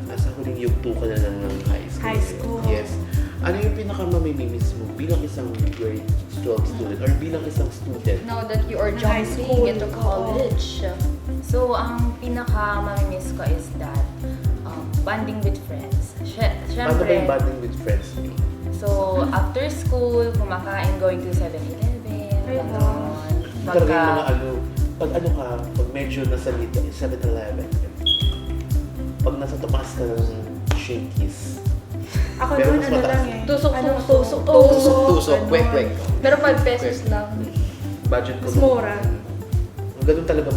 [SPEAKER 3] nasa huling yugto ka na ng high school.
[SPEAKER 4] High school.
[SPEAKER 3] Yes. Ano yung pinaka-mamimiss mo bilang isang grade 12 student or bilang isang student?
[SPEAKER 2] Now that you are
[SPEAKER 4] High
[SPEAKER 2] jumping
[SPEAKER 4] school.
[SPEAKER 2] into college.
[SPEAKER 5] So, ang pinaka-mamimiss ko is that bonding with friends.
[SPEAKER 3] Paano ba yung bonding with friends?
[SPEAKER 5] So, after school, kumakain, going to 7-Eleven,
[SPEAKER 4] Ay,
[SPEAKER 5] gano'n.
[SPEAKER 3] Talaga yung mga pag medyo nasa 7-Eleven, pag nasa tumaas ka ng Shakey's,
[SPEAKER 4] Ako
[SPEAKER 3] Pero
[SPEAKER 4] doon,
[SPEAKER 3] mas
[SPEAKER 4] ano
[SPEAKER 3] mataas.
[SPEAKER 4] lang eh.
[SPEAKER 2] Tusok,
[SPEAKER 4] Ano,
[SPEAKER 2] tusok,
[SPEAKER 4] tusok.
[SPEAKER 1] Tusok,
[SPEAKER 4] Ganon.
[SPEAKER 1] wek-wek.
[SPEAKER 2] Pero 5 pesos lang.
[SPEAKER 3] budget ko.
[SPEAKER 4] Mas mura.
[SPEAKER 3] Ganun talaga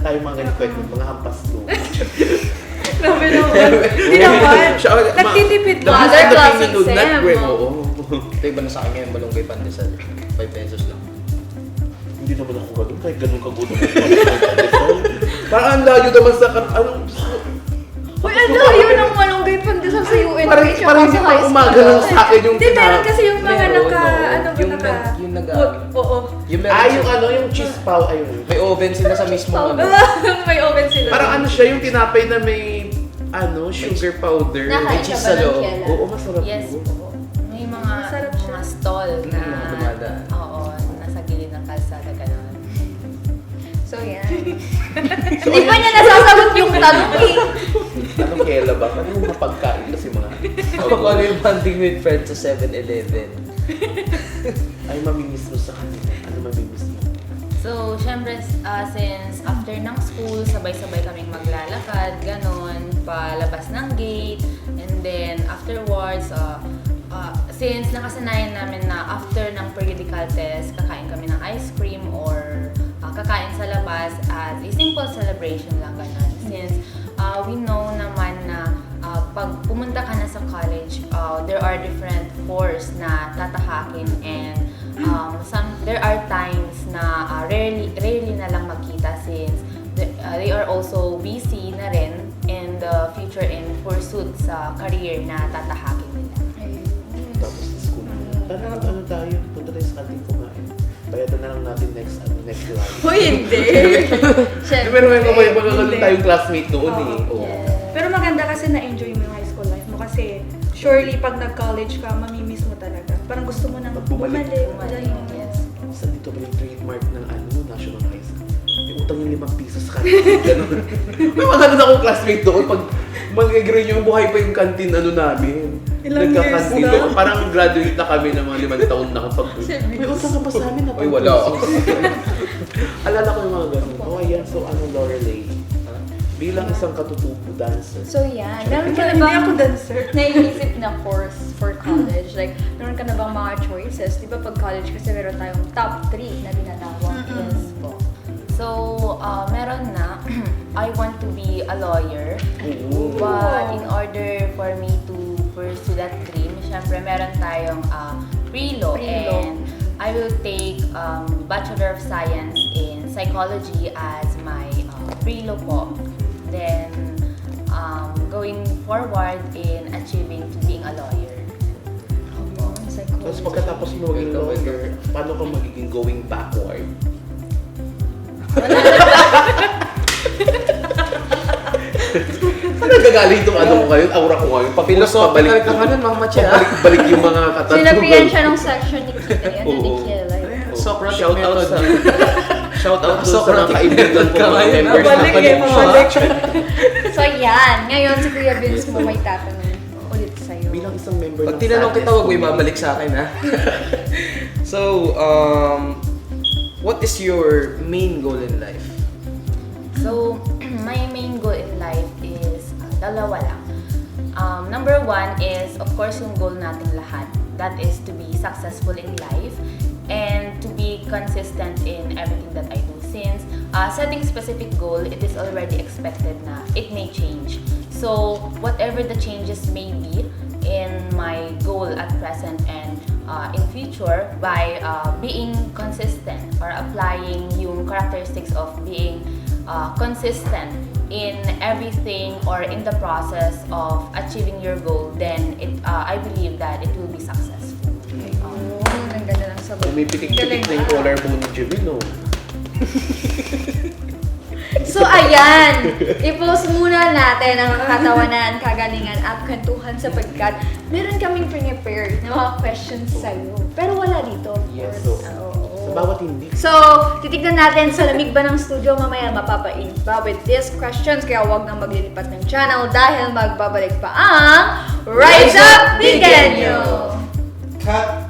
[SPEAKER 3] tayo mga ganito, mga hampas to.
[SPEAKER 4] Grabe naman. Hindi naman. Nagtitipid
[SPEAKER 2] lang.
[SPEAKER 4] lang.
[SPEAKER 2] Mother class
[SPEAKER 3] Pinunod na,
[SPEAKER 2] exam,
[SPEAKER 3] Gwen,
[SPEAKER 2] oh.
[SPEAKER 3] oo.
[SPEAKER 1] Ito iba na sa akin ngayon, malunggay pandesal. 5 pesos lang.
[SPEAKER 3] Hindi naman ako ganun, kahit ganun kagutom. Parang ang layo naman sa
[SPEAKER 2] Uy, ang layo ng malunggay pandesal sa UNH.
[SPEAKER 3] Parang hindi pa umaga lang sa akin yung
[SPEAKER 4] Hindi, meron kasi yung mga
[SPEAKER 1] Meron,
[SPEAKER 4] naka,
[SPEAKER 1] oo.
[SPEAKER 4] ano ba
[SPEAKER 1] Yung
[SPEAKER 4] naka...
[SPEAKER 1] nag- yung nag-
[SPEAKER 4] Oo.
[SPEAKER 1] Yung meron
[SPEAKER 3] yung cheese paw, ayun.
[SPEAKER 1] may oven sila sa mismo ano.
[SPEAKER 4] May oven sila.
[SPEAKER 3] Parang ano siya, yung tinapay na may, sugar powder.
[SPEAKER 2] Nakain
[SPEAKER 1] cheese
[SPEAKER 2] siya ba
[SPEAKER 1] sa
[SPEAKER 2] ng
[SPEAKER 1] loob.
[SPEAKER 2] kailan?
[SPEAKER 3] Oo, masarap
[SPEAKER 5] Yes
[SPEAKER 3] yun.
[SPEAKER 5] po. May mga
[SPEAKER 4] Masarap siya.
[SPEAKER 5] mga stall na
[SPEAKER 1] mga dumadaan.
[SPEAKER 5] oo, nasa gilid ng kalsada gano'n.
[SPEAKER 2] So, yan. Hindi pa niya nasasagot yung tanong eh.
[SPEAKER 3] Ano kela ba? Ano yung mga pagkain kasi mga...
[SPEAKER 1] Ako ano yung bonding with friends sa 7-Eleven.
[SPEAKER 3] Ay, mamimiss mo sa kanila. Ano mamimiss mo?
[SPEAKER 5] So, syempre, since after ng school, sabay-sabay kaming maglalakad, ganon, palabas ng gate, and then afterwards, since nakasanayan namin na after ng periodical test, kakain kami ng ice cream or kakain sa labas as a simple celebration lang, ganon. Since we know naman na pag pumunta ka na sa college, there are different course na tatahakin and there are times na rarely na lang magkita since they are also busy na rin in the future in pursuit sa career na tatahakin nila.
[SPEAKER 3] Tapos sa school. Tara, ano tayo? Punta tayo sa kantin kumain. Bayadan na lang natin next live.
[SPEAKER 2] Uy, hindi.
[SPEAKER 3] Pero may mga tayong classmate doon eh. Oo.
[SPEAKER 4] Pero maganda kasi na-enjoy mo yung high school life mo kasi surely pag nag-college ka, mamimiss mo talaga. Parang gusto mo nang
[SPEAKER 3] Pag bumalik.
[SPEAKER 4] bumalik.
[SPEAKER 5] Yes.
[SPEAKER 3] Saan dito ba yung trademark ng National High School? May utang yung 5 pisos sa kantin. Ganun. May mga ganun akong classmate doon. Pag mag-agree yung buhay pa yung kantin namin.
[SPEAKER 4] Ilang
[SPEAKER 3] Nagka-kantin
[SPEAKER 4] years na?
[SPEAKER 3] doon. Parang graduate na kami ng mga 5 taon na kapag may utang ka pa sa amin na
[SPEAKER 1] Uy, wala.
[SPEAKER 3] Alala ko yung mga ganun. Oh, ayan. So, Lorelei? Bilang isang katutubo dancer.
[SPEAKER 2] So yan, meron ka na
[SPEAKER 4] Hindi
[SPEAKER 2] bang
[SPEAKER 4] ako dancer.
[SPEAKER 2] naiisip na course for college? Like, meron ka na bang mga choices? Di ba pag college kasi meron tayong top 3 na tinatawag.
[SPEAKER 5] Yes po. So, meron na. I want to be a lawyer.
[SPEAKER 3] Oo.
[SPEAKER 5] But in order for me to pursue that dream, syempre meron tayong pre-law.
[SPEAKER 2] Pre-law.
[SPEAKER 5] And I will take Bachelor of Science in Psychology as my pre-law po. Then, going forward in achieving to being a lawyer.
[SPEAKER 3] Tapos pagkatapos mo maging lawyer, paano ka magiging going backward? Saan nagagaling itong ano ko ngayon? Aura ko ngayon?
[SPEAKER 1] Philosophical ka ngayon, Mama Che.
[SPEAKER 3] Pabalik-balik yung mga katanungan.
[SPEAKER 2] Sinabihan siya ng section ni Kita. Yan, ni
[SPEAKER 3] Oo.
[SPEAKER 2] Kiela.
[SPEAKER 1] Socratic
[SPEAKER 3] Shout out
[SPEAKER 1] method.
[SPEAKER 3] sa shout out sa mga
[SPEAKER 1] Socratic
[SPEAKER 3] kaibigan ko
[SPEAKER 1] method ka
[SPEAKER 3] mga
[SPEAKER 1] ngayon,
[SPEAKER 3] members
[SPEAKER 4] Pabalik
[SPEAKER 3] ng
[SPEAKER 4] eh, pabalik.
[SPEAKER 2] So yan, ngayon si Kuya Vince mo may tatanong ulit sa'yo.
[SPEAKER 3] Bilang isang member
[SPEAKER 1] Pag tinanong kita, wag mo ibabalik sa akin, ha? So, what is your main goal in life?
[SPEAKER 5] So, my main goal in life is dalawa lang. Number 1 is, of course, yung goal natin lahat. That is to be successful in life and to be consistent in everything that I do. Since setting specific goal, it is already expected na it may change. So, whatever the changes may be in my goal at present and in future, by being consistent or applying yung characteristics of being consistent in everything or in the process of achieving your goal, then I believe that it will be successful.
[SPEAKER 2] Ang ganda ng sagot.
[SPEAKER 3] Umipitik-pitik na yung collarbone ni Jimmy, no?
[SPEAKER 2] So ayan, i-post muna natin ang katawanan, kagalingan at kwentuhan sapagkat meron kaming prepare na mga questions sa'yo. Pero wala dito. of
[SPEAKER 3] Yes,
[SPEAKER 2] course.
[SPEAKER 3] so,
[SPEAKER 2] Oo.
[SPEAKER 3] sa bawat hindi.
[SPEAKER 2] So, titignan natin sa lamig ba ng studio mamaya mapapain ba with these questions kaya huwag nang maglilipat ng channel dahil magbabalik pa ang Rise Up Bigenyo!
[SPEAKER 3] Cut!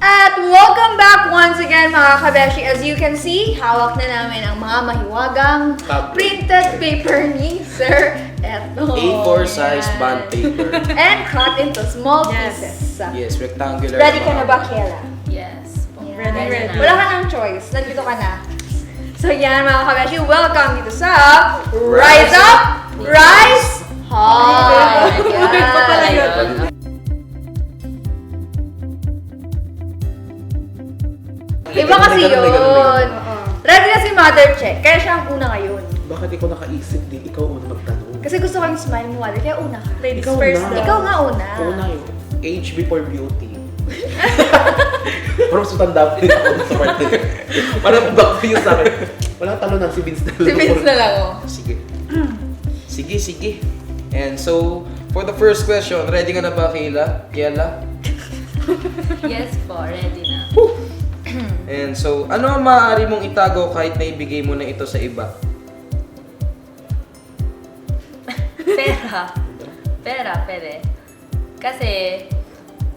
[SPEAKER 2] At welcome back once again mga kabeshi. As you can see, hawak na namin ang mga mahiwagang
[SPEAKER 3] Tablet.
[SPEAKER 2] printed paper ni Sir. Eto.
[SPEAKER 1] A4 size
[SPEAKER 2] Yan.
[SPEAKER 1] bond paper.
[SPEAKER 2] And cut into small
[SPEAKER 4] Yes.
[SPEAKER 2] pieces.
[SPEAKER 1] Yes, rectangular.
[SPEAKER 2] Ready ka na ba, Kiela?
[SPEAKER 5] Yes. po.
[SPEAKER 2] Yan.
[SPEAKER 4] Ready.
[SPEAKER 2] Wala ka ng choice. Nandito ka na. So yan mga kabeshi, welcome dito sa Rise Up, Rise Hall!
[SPEAKER 4] Yan. Pa pala yun.
[SPEAKER 2] Iba kasi
[SPEAKER 3] Ganun.
[SPEAKER 2] yun.
[SPEAKER 4] Oo.
[SPEAKER 2] Ready na si Mother Check, kaya siya ang una ngayon.
[SPEAKER 3] Bakit ikaw nakaisip di? Ikaw una magtanong.
[SPEAKER 2] Kasi gusto ko yung smile mo, Mother, kaya una ka.
[SPEAKER 4] Ladies
[SPEAKER 3] Ikaw
[SPEAKER 4] first
[SPEAKER 3] na.
[SPEAKER 4] daw.
[SPEAKER 2] Ikaw nga una.
[SPEAKER 3] Ikaw na yun. Age before beauty. Parang mas matanda pa rin ako sa part na yun. Parang back to you sa akin. Walang talo na, si Vince na lang.
[SPEAKER 2] Si Vince na lang, oh.
[SPEAKER 1] Sige. Sige. And so, for the first question, ready ka na ba, Kiela?
[SPEAKER 5] Yes po, ready na.
[SPEAKER 1] And so, ano ang maaari mong itago kahit na ibigay mo na ito sa iba?
[SPEAKER 5] Pera, pwede. Kasi,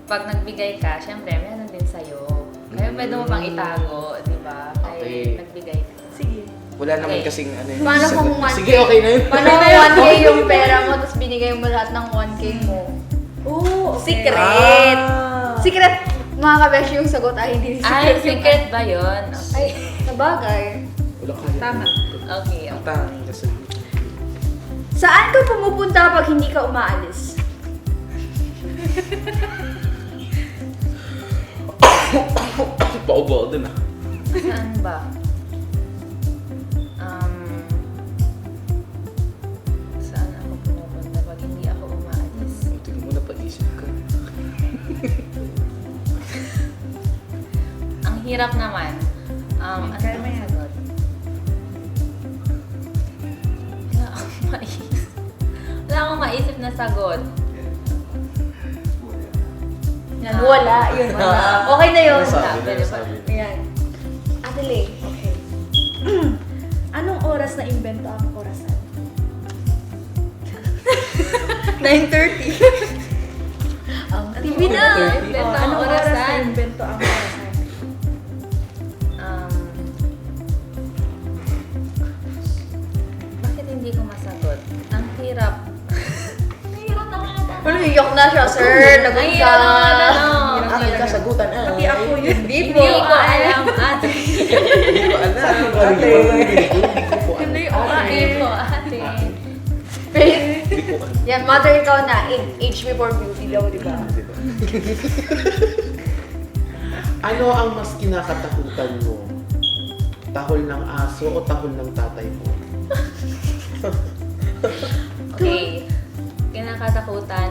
[SPEAKER 5] pag nagbigay ka, syempre, meron din sa'yo. Kaya pwede mo pang itago, di ba? Kaya
[SPEAKER 1] Okay.
[SPEAKER 5] nagbigay ka.
[SPEAKER 4] Sige.
[SPEAKER 1] Wala naman
[SPEAKER 5] Okay.
[SPEAKER 1] kasing ano
[SPEAKER 2] Paano kung 1K?
[SPEAKER 1] Sige, okay na yun.
[SPEAKER 2] Paano kung 1K yung pera mo, tapos binigay mo lahat ng 1K mo?
[SPEAKER 4] Oh, okay.
[SPEAKER 2] Secret!
[SPEAKER 1] Ah.
[SPEAKER 2] Secret, mga kabeshi, yung sagot ay hindi
[SPEAKER 5] Ay,
[SPEAKER 2] secret.
[SPEAKER 5] secret ba yun?
[SPEAKER 2] Ay, nabagay.
[SPEAKER 3] Wala kaya.
[SPEAKER 4] Tama.
[SPEAKER 5] Okay.
[SPEAKER 1] Ang tanging kasi.
[SPEAKER 2] Saan ka pumupunta pag hindi ka umaalis?
[SPEAKER 3] Paubo din ah.
[SPEAKER 5] Saan ba? Saan ako pumupunta pag hindi ako umaalis?
[SPEAKER 1] Tingin mo na pag-isip ka.
[SPEAKER 5] Ang hirap naman. Ano
[SPEAKER 4] Kaya mo
[SPEAKER 5] ang
[SPEAKER 4] yan.
[SPEAKER 5] sagot? Wala akong maisip. Wala akong maisip na sagot.
[SPEAKER 2] Yan, wala. Yun, wala. Okay na yun.
[SPEAKER 1] Nasabi na,
[SPEAKER 5] Pwede pa.
[SPEAKER 1] nasabi.
[SPEAKER 2] Ayan. Adelaide.
[SPEAKER 4] Okay. Anong oras na invento ang orasan?
[SPEAKER 2] 9:30. Ang TV na.
[SPEAKER 5] Invento ang
[SPEAKER 4] Anong oras na
[SPEAKER 5] orasan?
[SPEAKER 4] invento ang orasan?
[SPEAKER 5] Bakit hindi ko masagot? Ang hirap. Mahirap na nga.
[SPEAKER 2] Ano, iyak na siya, sir. Nagot
[SPEAKER 5] Ay,
[SPEAKER 2] ka.
[SPEAKER 5] ano?
[SPEAKER 1] Aking kasagutan ay.
[SPEAKER 4] Pati ako yun.
[SPEAKER 2] Hindi
[SPEAKER 5] Hindi
[SPEAKER 2] po.
[SPEAKER 5] ko alam, ate.
[SPEAKER 1] Hindi ko alam.
[SPEAKER 3] Ate.
[SPEAKER 2] Hindi ko
[SPEAKER 5] Hindi po, ate.
[SPEAKER 2] Yan, mother, ikaw na. Age before beauty daw, di ba?
[SPEAKER 3] Ano ang mas kinakatakutan mo? Tahol ng aso o tahol ng tatay mo?
[SPEAKER 5] Okay. Kinakatakutan.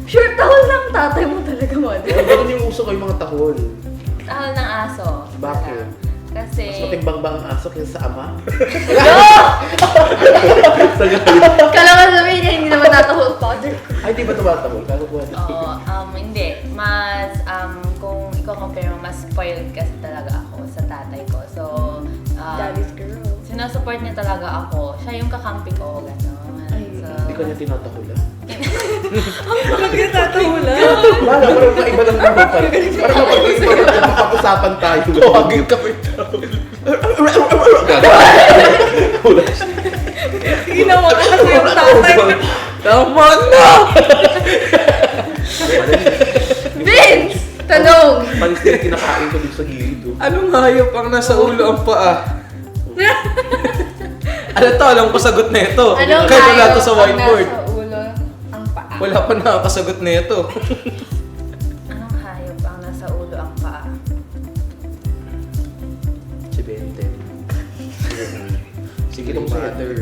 [SPEAKER 2] Sure, tahol ng tatay mo talaga, mother.
[SPEAKER 3] Ganun yung uso ko yung mga tahol.
[SPEAKER 5] Tahol ng aso.
[SPEAKER 3] Bakit?
[SPEAKER 5] Kasi...
[SPEAKER 3] Mas matimbang ba ang aso kaysa sa ama?
[SPEAKER 2] Kala ka sabihin niya, hindi naman natahol, father.
[SPEAKER 3] Ay, di ba tumatahol? Kaya ko
[SPEAKER 5] Oo, hindi. Mas, kung i-compare mo, mas spoiled kasi talaga ako sa tatay ko. So,
[SPEAKER 4] Daddy's girl.
[SPEAKER 5] sinusupport niya talaga ako. Siya yung kakampi ko, gano'n. So,
[SPEAKER 3] Hindi ka niya tinatahol ah.
[SPEAKER 4] Bakit ka tatahulan?
[SPEAKER 3] Wala, parang kaiba ng lupa. Parang mapag-usapan tayo.
[SPEAKER 1] Tawagin ka pa ito.
[SPEAKER 4] Ginawa ka kasi yung tatay.
[SPEAKER 1] Tama na!
[SPEAKER 2] Vince! Tanong!
[SPEAKER 3] Panis na yung kinakain ko dito sa gilid. Oh.
[SPEAKER 1] Anong hayop ang nasa ulo ang paa? Ano to? Alam ko sagot na ito.
[SPEAKER 2] Anong
[SPEAKER 1] Kahit wala
[SPEAKER 2] hayop
[SPEAKER 1] to sa
[SPEAKER 2] ang
[SPEAKER 1] whiteboard.
[SPEAKER 2] nasa ulo ang paa?
[SPEAKER 1] Wala pa nakakasagot na ito.
[SPEAKER 5] anong hayop ang nasa ulo ang paa?
[SPEAKER 1] Si Benten. Sige
[SPEAKER 3] Itong
[SPEAKER 1] ng
[SPEAKER 3] sa'yo.
[SPEAKER 1] mother.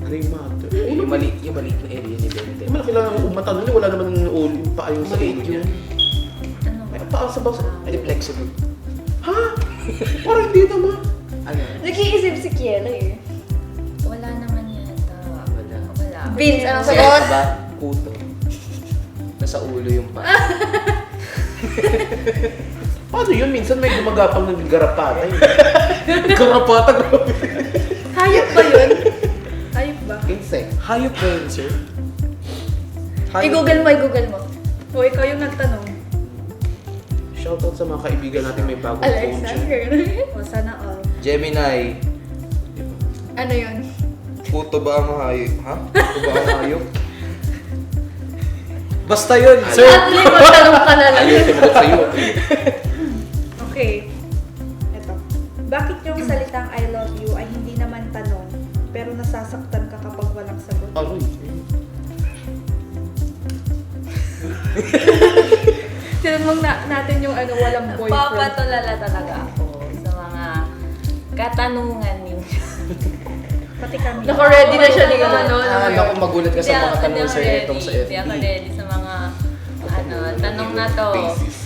[SPEAKER 3] Ano yung matter?
[SPEAKER 1] Yung maliit na area ni Benten.
[SPEAKER 3] Yung malaki lang ang umatan niya, wala naman yung ulo, yung paa yung sa
[SPEAKER 1] Maliit
[SPEAKER 3] ulo niya.
[SPEAKER 1] yun.
[SPEAKER 5] Ano ba?
[SPEAKER 3] Ay, paa sa basa.
[SPEAKER 1] Ay, flexible.
[SPEAKER 3] Ha? Parang hindi naman.
[SPEAKER 1] Ano?
[SPEAKER 2] Nag-iisip si Kiela eh.
[SPEAKER 5] Wala naman yata.
[SPEAKER 1] Wala.
[SPEAKER 5] Wala.
[SPEAKER 2] Vince, anong
[SPEAKER 1] Sa
[SPEAKER 2] sagot?
[SPEAKER 1] ba? Kuto. Nasa ulo yung paa.
[SPEAKER 3] Paano yun? Minsan may gumagapang ng garapata.
[SPEAKER 1] Karapatag.
[SPEAKER 4] Hayop ba yun? Hayop ba?
[SPEAKER 3] Insect.
[SPEAKER 1] Hayop ba yun, sir? Hayop.
[SPEAKER 2] I-google mo, i-google mo.
[SPEAKER 4] O ikaw yung nagtanong.
[SPEAKER 3] Shoutout sa mga kaibigan natin may bagong phone dyan.
[SPEAKER 2] Alexander.
[SPEAKER 4] O sana all.
[SPEAKER 1] Gemini.
[SPEAKER 2] Ano yun?
[SPEAKER 1] Puto ba ang hayop? Ha? Puto ba ang hayop? Basta yun, sir.
[SPEAKER 2] Actually, magtanong ka na lang.
[SPEAKER 3] Ayaw sumagot sa'yo.
[SPEAKER 4] Okay. Eto. Bakit yung salitang I love you ay hindi naman tanong, pero nasasaktan ka kapag walang sagot?
[SPEAKER 3] Aroy.
[SPEAKER 4] Tinanong natin yung walang boyfriend.
[SPEAKER 5] Papatulala talaga ako sa mga katanungan ninyo.
[SPEAKER 4] Pati kami.
[SPEAKER 2] Naka-ready na siya ni ano.
[SPEAKER 1] Ah, naku, magulat ka sa mga tanong,
[SPEAKER 5] Hindi
[SPEAKER 1] sir.
[SPEAKER 5] ako
[SPEAKER 1] Itong sa
[SPEAKER 5] ready.
[SPEAKER 1] FB.
[SPEAKER 5] Hindi ako ready sa mga tanong na to.
[SPEAKER 3] Basis.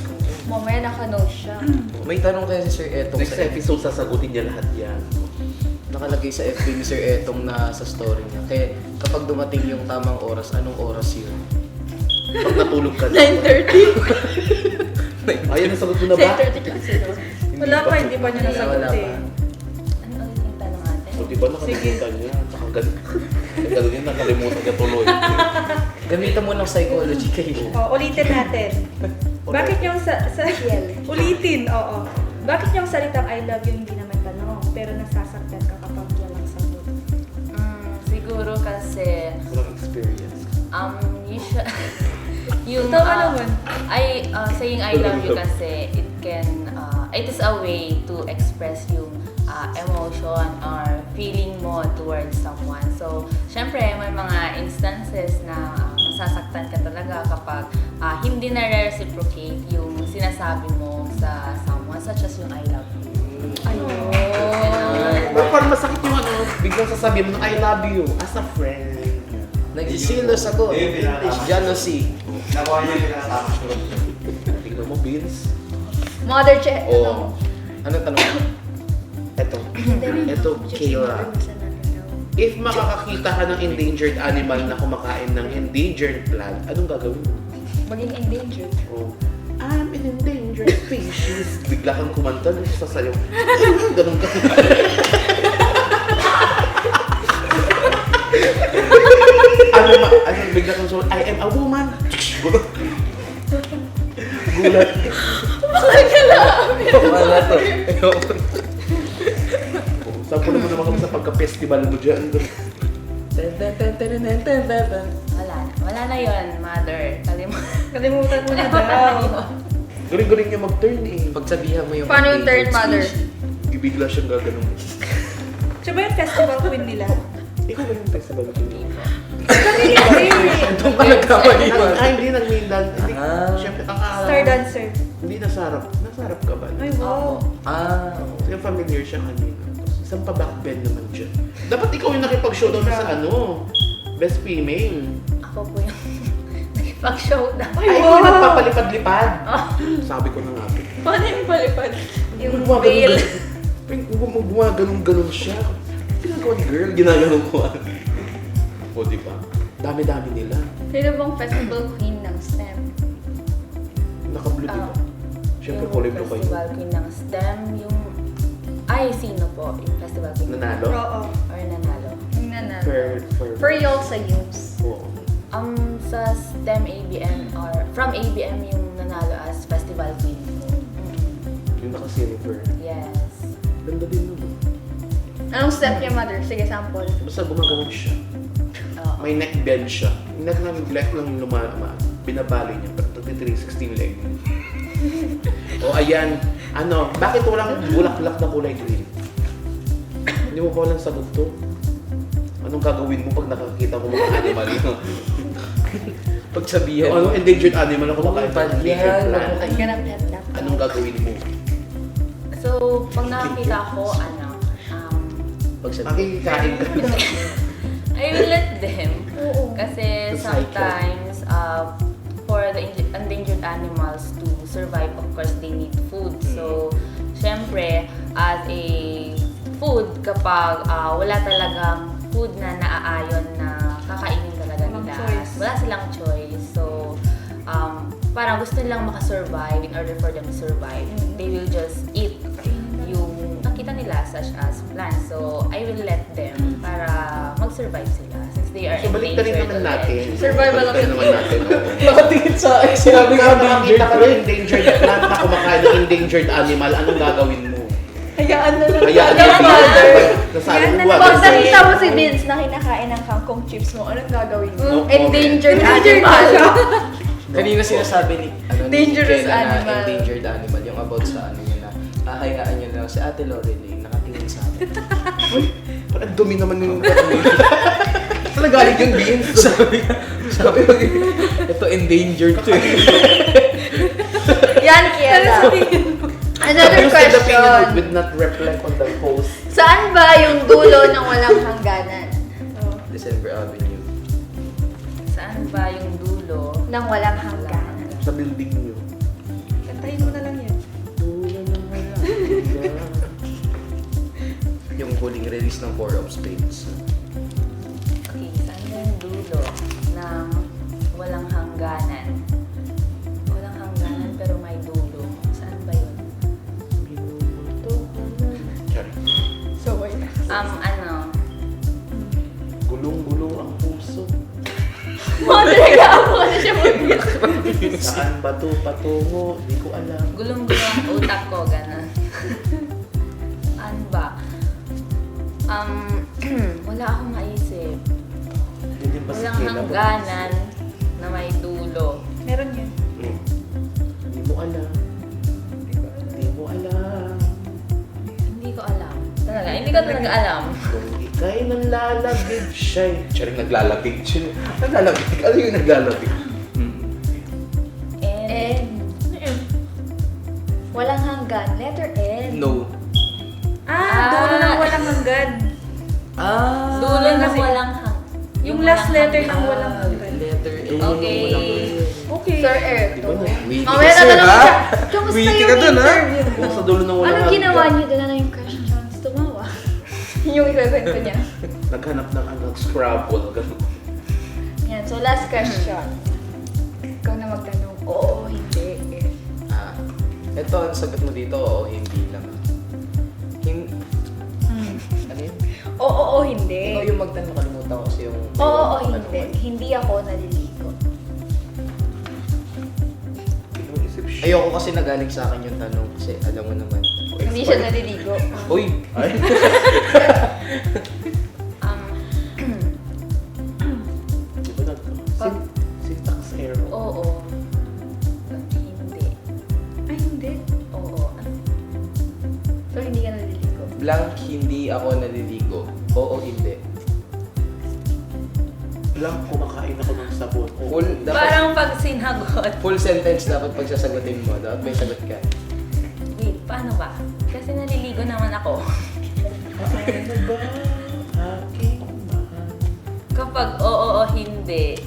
[SPEAKER 2] Mamaya naka-note siya.
[SPEAKER 1] May tanong kaya si Sir Etong
[SPEAKER 3] Next
[SPEAKER 1] sa
[SPEAKER 3] episode, sasagutin niya lahat yan.
[SPEAKER 1] Nakalagay sa FB ni Sir Etong na sa story niya. Kaya kapag dumating yung tamang oras, anong oras yun?
[SPEAKER 3] Pag natulog ka na.
[SPEAKER 2] 9:30.
[SPEAKER 3] Ayan, nasagot mo na ba?
[SPEAKER 2] 9:30 kasi no?
[SPEAKER 4] Wala pa, hindi pa niya nasagot
[SPEAKER 1] Wala pa.
[SPEAKER 4] eh.
[SPEAKER 5] Ano ulit yung tanong natin?
[SPEAKER 3] O, di ba nakalimutan niya? Tsaka ganun. Ganun yun, nakalimutan niya tuloy.
[SPEAKER 1] Gamitan mo ng psychology kayo.
[SPEAKER 4] O, ulitin natin. Bakit yung ulitin, oo. Bakit yung salitang I love you hindi naman tanong, pero nasasaktan ka kapag walang sagot?
[SPEAKER 5] Siguro kasi
[SPEAKER 3] Walang experience.
[SPEAKER 5] usually yung
[SPEAKER 4] Tama naman.
[SPEAKER 5] saying I love you kasi it is a way to express yung emotion or feeling mo towards someone. So, syempre, may mga instances na masasaktan ka talaga kapag hindi na-reciprocate yung sinasabi mo sa someone, such as yung I love you.
[SPEAKER 3] Pero parang masakit yung biglang sasabihin mo, I love you, as a friend.
[SPEAKER 1] Nagsisilos ako. English, jealousy.
[SPEAKER 6] Nakuha niya yung pinasama ko.
[SPEAKER 3] Tingnan mo, Vince.
[SPEAKER 2] Mother Che.
[SPEAKER 1] Oo. Anong tanong?
[SPEAKER 3] Ito, Kayla. If makakakita ka ng endangered animal na kumakain ng endangered plant, anong gagawin mo?
[SPEAKER 2] Maging endangered.
[SPEAKER 3] Oh, I'm an endangered species. Bigla kang kumanta, sasayaw. Ganun ka. Bigla kang so, I am a woman. Gulat.
[SPEAKER 1] Wala to.
[SPEAKER 3] Sampo naman naman kami sa pagka-festival mo dyan.
[SPEAKER 5] Wala na yun, mother.
[SPEAKER 4] Kalimutan mo na daw.
[SPEAKER 3] Galing-galing niya mag-turn eh.
[SPEAKER 1] Pagsabihan mo yung
[SPEAKER 2] Paano yung
[SPEAKER 1] endangered
[SPEAKER 2] third mother?
[SPEAKER 1] species.
[SPEAKER 3] Bigla siyang gaganon.
[SPEAKER 4] Siya ba yung festival queen nila?
[SPEAKER 3] Ikaw ba yung festival mo?
[SPEAKER 1] Doon ka nagkamaliwan.
[SPEAKER 3] Hindi nag-mainland. Hindi, syempre, ang
[SPEAKER 4] Star dancer.
[SPEAKER 3] Hindi nasarap. Nasarap ka ba?
[SPEAKER 4] Ay, wow.
[SPEAKER 3] So, yung familiar siya kanina. Isang pa-backbend naman dyan. Dapat ikaw yung nakipag-showdown sa Best Female.
[SPEAKER 5] Ako po yung nakipag-showdown.
[SPEAKER 3] Ay, ikaw yung nagpapalipad-lipad. Sabi ko na nga.
[SPEAKER 5] Paano yung palipad?
[SPEAKER 2] Yung veil.
[SPEAKER 3] Gumaganon siya. Ginagawa ni girl, ginaganon ko. O, di ba? Dami-dami nila.
[SPEAKER 2] Sino bang festival queen ng STEM?
[SPEAKER 3] Naka-blue, di ba? Siyempre,
[SPEAKER 5] Yung
[SPEAKER 3] kulay blue kayo.
[SPEAKER 5] festival queen ng STEM, yung... Ay, sino po? Yung festival queen.
[SPEAKER 3] Nanalo?
[SPEAKER 4] Oo.
[SPEAKER 5] Or nanalo.
[SPEAKER 2] Yung nanalo.
[SPEAKER 3] For
[SPEAKER 2] For y'all sa youths.
[SPEAKER 3] Oo.
[SPEAKER 5] Sa STEM ABM or from ABM yung nanalo as festival queen.
[SPEAKER 3] Yung naka-silver.
[SPEAKER 5] Yes.
[SPEAKER 3] Ganda din nun.
[SPEAKER 2] Anong step niya, mother? Sige, sample.
[SPEAKER 3] Basta gumaganon siya.
[SPEAKER 5] Oo.
[SPEAKER 3] May neck bend siya. Yung neck lang, black lang yung binabali niya. Pero 316 leg. O ayan, bakit walang bulaklak na kulay green? Hindi mo pa walang sagot to. Anong gagawin mo pag nakakita mo mga animal?
[SPEAKER 1] Pagsabihan mo.
[SPEAKER 3] Anong endangered animal na kumakain ng
[SPEAKER 1] Bad
[SPEAKER 3] endangered
[SPEAKER 1] yan.
[SPEAKER 3] plant?
[SPEAKER 2] Ay, ganang headlock.
[SPEAKER 3] Anong gagawin mo?
[SPEAKER 5] So, pag nakakita ko,
[SPEAKER 1] Pagsabihan.
[SPEAKER 3] Makikikain ka.
[SPEAKER 5] I will let them.
[SPEAKER 2] Oo.
[SPEAKER 5] Kasi
[SPEAKER 3] The cycle.
[SPEAKER 5] sometimes, for the endangered animals to survive, of course, they need food. So, syempre, as a food, kapag wala talagang food na naaayon na kakainin talaga
[SPEAKER 4] Walang
[SPEAKER 5] nila,
[SPEAKER 4] choice.
[SPEAKER 5] wala silang choice. So, parang gusto nilang makasurvive. In order for them to survive, they will just eat yung nakita nila, such as plants. So, I will let them para mag-survive sila since they are
[SPEAKER 3] So balik na rin naman natin.
[SPEAKER 2] Survival of
[SPEAKER 3] Balik
[SPEAKER 2] the
[SPEAKER 3] naman natin.
[SPEAKER 1] Nakatingin sa akin. Sinabi
[SPEAKER 3] Kung
[SPEAKER 1] nga
[SPEAKER 3] nakakita ka ng endangered plant na kumakain ng endangered animal, anong gagawin mo?
[SPEAKER 4] Hayaan na lang.
[SPEAKER 3] Hayaan
[SPEAKER 2] Hayaan
[SPEAKER 3] mo.
[SPEAKER 2] mother.
[SPEAKER 3] Nasabi
[SPEAKER 4] Yan
[SPEAKER 3] mo,
[SPEAKER 4] na
[SPEAKER 3] wag
[SPEAKER 2] Pag
[SPEAKER 3] kasi-
[SPEAKER 2] nakita mo si Vince na kinakain ng kangkong chips mo, anong gagawin mo?
[SPEAKER 3] No
[SPEAKER 2] Endangered
[SPEAKER 4] Endangered
[SPEAKER 2] animal.
[SPEAKER 4] na siya.
[SPEAKER 1] Kanina sinasabi ni
[SPEAKER 2] Dangerous
[SPEAKER 1] Kela na
[SPEAKER 2] animal.
[SPEAKER 1] endangered animal. Yung about sa niya na hayaan niya lang si Ate Lorelei nakatingin sa akin.
[SPEAKER 3] Parang dumi naman yung...
[SPEAKER 1] Talaga galing yung beans. sabi ko, ito endangered to eh.
[SPEAKER 2] Yan, Kiela. Another
[SPEAKER 3] Yung said the opinion
[SPEAKER 2] question.
[SPEAKER 3] would not reflect on the post.
[SPEAKER 2] Saan ba yung dulo ng walang hangganan?
[SPEAKER 1] December Avenue.
[SPEAKER 5] Saan ba yung dulo?
[SPEAKER 2] Ng walang hangganan.
[SPEAKER 3] Sa building niyo.
[SPEAKER 4] Kantahin mo na lang yan.
[SPEAKER 3] Dulo ng wala.
[SPEAKER 1] Yung huling release ng Four of Spades.
[SPEAKER 5] Okay, saan ba yung dulo ng walang hangganan? Walang hangganan pero may dulo. Saan ba yun?
[SPEAKER 3] Sorry.
[SPEAKER 2] So, wait.
[SPEAKER 3] Gulong-gulong ang puso.
[SPEAKER 2] Talaga ako na siya mag
[SPEAKER 3] Saan ba to patungo? Di ko alam.
[SPEAKER 5] Gulong-gulong ang utak ko, gano'n. Ano ba? Wala akong maisip.
[SPEAKER 3] Hindi ba si
[SPEAKER 5] Walang
[SPEAKER 3] Kela ba?
[SPEAKER 5] hangganan na may dulo.
[SPEAKER 4] Meron yan.
[SPEAKER 3] Hindi mo alam. Hindi mo alam.
[SPEAKER 5] Hindi ko alam.
[SPEAKER 2] Talaga?
[SPEAKER 5] ko alam.
[SPEAKER 3] Kung ika'y nanlalabig siya'y... Charing naglalabig siya. Naglalabig? Ano yung naglalabig?
[SPEAKER 5] And,
[SPEAKER 2] Walang hanggan. Letter N.
[SPEAKER 1] No.
[SPEAKER 4] Dulo ng walang hanggan.
[SPEAKER 5] dulo na
[SPEAKER 4] kasi-
[SPEAKER 5] walang
[SPEAKER 4] Yung last letter ng walang hanggan.
[SPEAKER 1] Letter A.
[SPEAKER 5] Okay.
[SPEAKER 4] Okay.
[SPEAKER 2] Sir Erto.
[SPEAKER 1] Witty
[SPEAKER 2] Mamaya
[SPEAKER 1] ka, sir,
[SPEAKER 2] tatanungin
[SPEAKER 1] ha?
[SPEAKER 2] siya, kamusta
[SPEAKER 1] Witty
[SPEAKER 2] yung
[SPEAKER 1] ka dun, ha?
[SPEAKER 2] interview mo?
[SPEAKER 3] Sa dulo ng walang
[SPEAKER 2] Anong ginawa
[SPEAKER 3] hanggan.
[SPEAKER 2] niyo? Dala na yung questions. Tumawa. yung ikwento niya.
[SPEAKER 3] Naghanap ng Scrabble. Ganun.
[SPEAKER 2] Yan, so last question. Ikaw na magtanong, oo o hindi.
[SPEAKER 1] Ito, ang sagot mo dito, oo, hindi lang. Ano yun?
[SPEAKER 2] Oo o hindi.
[SPEAKER 1] Ikaw yung magtanong, nakalimutan ko kasi yung...
[SPEAKER 2] Oo o
[SPEAKER 1] yung
[SPEAKER 2] hindi.
[SPEAKER 1] tanungan.
[SPEAKER 2] Hindi ako naliligo.
[SPEAKER 3] Hindi mo isip siya.
[SPEAKER 1] Ayoko kasi nagaling sa akin yung tanong kasi alam mo naman.
[SPEAKER 2] Hindi siya naliligo.
[SPEAKER 1] Uy!
[SPEAKER 3] Ay. Di ba syntax error?
[SPEAKER 5] Oo. Hindi.
[SPEAKER 4] Ay, hindi.
[SPEAKER 5] Oo.
[SPEAKER 2] So hindi ka naliligo.
[SPEAKER 1] Blank, hindi ako naliligo. Oo, hindi.
[SPEAKER 3] Lang kumakain ako ng sabon. Oo.
[SPEAKER 1] Full, dapat,
[SPEAKER 5] Parang pag sinagot.
[SPEAKER 1] full sentence dapat pagsasagutin mo. Dapat may sagot ka.
[SPEAKER 5] Wait, paano ba? Kasi naliligo naman ako.
[SPEAKER 3] Ano ba? Aking mahal.
[SPEAKER 5] Kapag oo o hindi,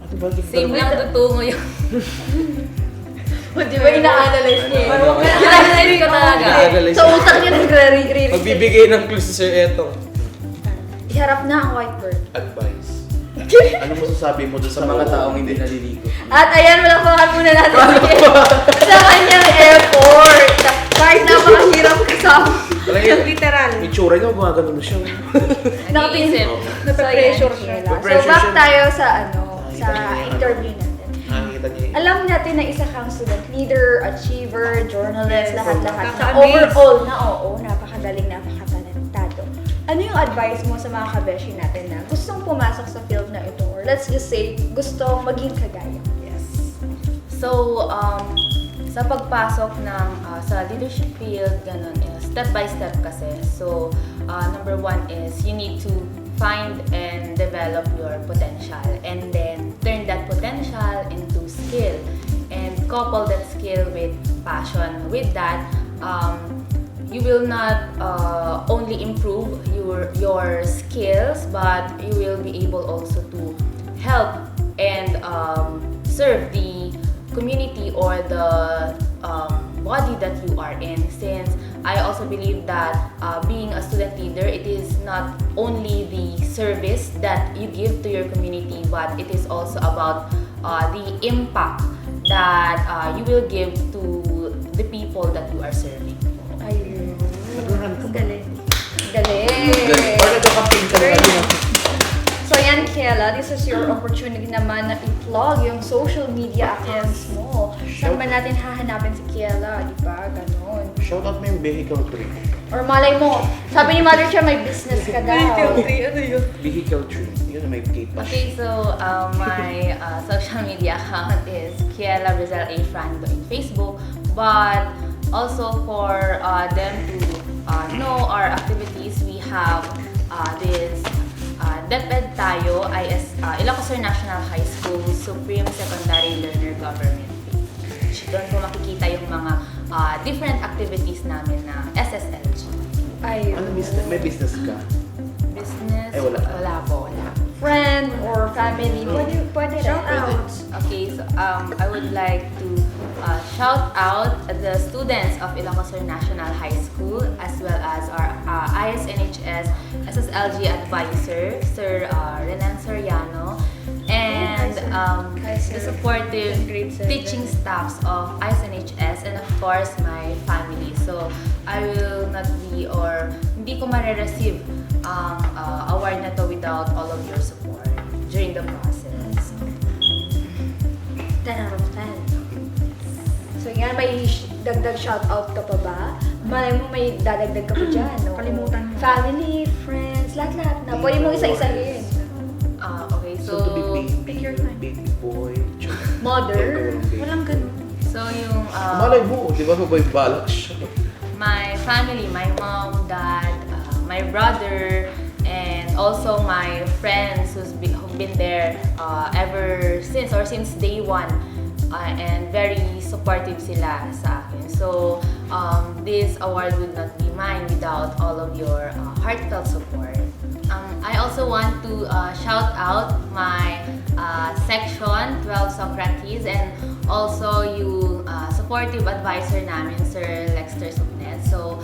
[SPEAKER 3] Ano ba?
[SPEAKER 5] same lang tutungo yung...
[SPEAKER 2] O di ba ina-analyze niya?
[SPEAKER 1] Ano?
[SPEAKER 5] Kinakain ko talaga.
[SPEAKER 1] Nag-analyze
[SPEAKER 2] Sa
[SPEAKER 1] siya.
[SPEAKER 2] utak niya nagre-research.
[SPEAKER 1] Magbibigay ng clue si Sir Etong.
[SPEAKER 2] Iharap na ang whiteboard.
[SPEAKER 3] Advice. Ano mo sasabi mo doon
[SPEAKER 1] Sa mga taong hindi naliligo.
[SPEAKER 2] At ayan, malakpakan muna natin sa kanyang effort. Kahit napakahirap kasama.
[SPEAKER 4] Literal.
[SPEAKER 3] Itsura niya, gumagano na siya.
[SPEAKER 5] Nag-iisip.
[SPEAKER 4] Nape-pressure
[SPEAKER 2] So,
[SPEAKER 4] siya.
[SPEAKER 2] yan, Kela. So,
[SPEAKER 3] Nape-pressure
[SPEAKER 2] back
[SPEAKER 3] siya.
[SPEAKER 2] tayo sa sa
[SPEAKER 3] Nakita niya yung
[SPEAKER 2] interview natin.
[SPEAKER 3] Nakikita niya yun.
[SPEAKER 2] Alam natin na isa kang student leader, achiever, journalist,
[SPEAKER 4] Yes.
[SPEAKER 2] lahat-lahat. Na
[SPEAKER 4] Nakaka-amaze.
[SPEAKER 2] overall na oo, napakagaling, napakatalentado. Ano yung advice mo sa mga kabeshi natin na gustong pumasok sa field na ito or let's just say, gustong maging kagaya?
[SPEAKER 4] Yes.
[SPEAKER 5] So, sa pagpasok ng sa leadership field, ganun, step by step kasi. So, number one is you need to find and develop your potential and then turn that potential into skill and couple that skill with passion. With that, you will not only improve your skills, but you will be able also to help and serve the community or the body that you are in. Since I also believe that being a student leader, it is not only the service that you give to your community, but it is also about the impact that you will give to the people that you are serving.
[SPEAKER 2] Ayun.
[SPEAKER 3] Nag-run ka ba?
[SPEAKER 2] Galing. Galing.
[SPEAKER 3] Or nagka-campaign ka
[SPEAKER 2] Very
[SPEAKER 3] na.
[SPEAKER 2] So yan, Kela, this is your opportunity naman na i-vlog yung social media accounts mo. Saan ba natin hahanapin si Kela, di ba? Ganon.
[SPEAKER 3] Shout out mo yung vehicle tree.
[SPEAKER 2] Or malay mo, sabi ni Mother Chia, may business ka daw.
[SPEAKER 4] Ano yun?
[SPEAKER 3] Vehicle tree. Yun may gate pa.
[SPEAKER 5] Okay, so my social media account is Kiela Rizal A. Frando in Facebook, but also for them to know our activities, we have this DepEd Tayo, Ilocos Sur National High School, Supreme Secondary Learner Government page. Doon po makikita yung mga different activities namin na SSLG.
[SPEAKER 2] Ayun.
[SPEAKER 3] Ano business? May business ka?
[SPEAKER 5] Business?
[SPEAKER 3] Ay, wala.
[SPEAKER 5] Wala po, wala.
[SPEAKER 2] Friend or family, pwede
[SPEAKER 4] Shout
[SPEAKER 2] rin.
[SPEAKER 4] out.
[SPEAKER 5] Okay, so I would like to shout out the students of Ilocos Sur National High School as well as our ISNHS SSLG advisor, Sir Renan Soriano, and
[SPEAKER 2] Hi, sir.
[SPEAKER 5] the supportive
[SPEAKER 4] Grade 7.
[SPEAKER 5] teaching staffs of ISNHS and of course my family. So I will not be or hindi ko marireceive ang award na to without all of your support during the process.
[SPEAKER 2] 10 out of 10. So yan, may dagdag shoutout ka pa ba? Malay mo may dadagdag ka pa dyan, no?
[SPEAKER 4] Kalimutan mo.
[SPEAKER 2] Family, friends, lahat-lahat na. Pwede mo isa-isahin.
[SPEAKER 5] Okay,
[SPEAKER 3] So, to be baby,
[SPEAKER 4] pick your time.
[SPEAKER 3] baby boy.
[SPEAKER 2] Mother.
[SPEAKER 4] Walang ganun.
[SPEAKER 5] so yung
[SPEAKER 3] Malay mo, di ba may balak siya?
[SPEAKER 5] my family, my mom, dad, my brother, and also my friends who've been there ever since day one. And very supportive sila sa akin. So, this award would not be mine without all of your heartfelt support. I also want to shout out my section, 12 Socrates, and also yung supportive advisor namin, Sir Lexter Subnet. So,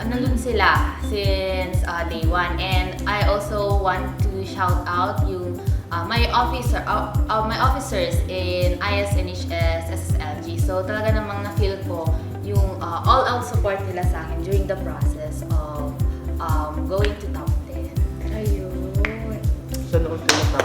[SPEAKER 5] nandun sila since day one. And I also want to shout out yung my officers in ISNHS, SSLG. So talaga namang na-feel ko yung all-out support nila sa akin during the process of going to top 10.
[SPEAKER 4] Ayun.
[SPEAKER 3] Sa noon ko na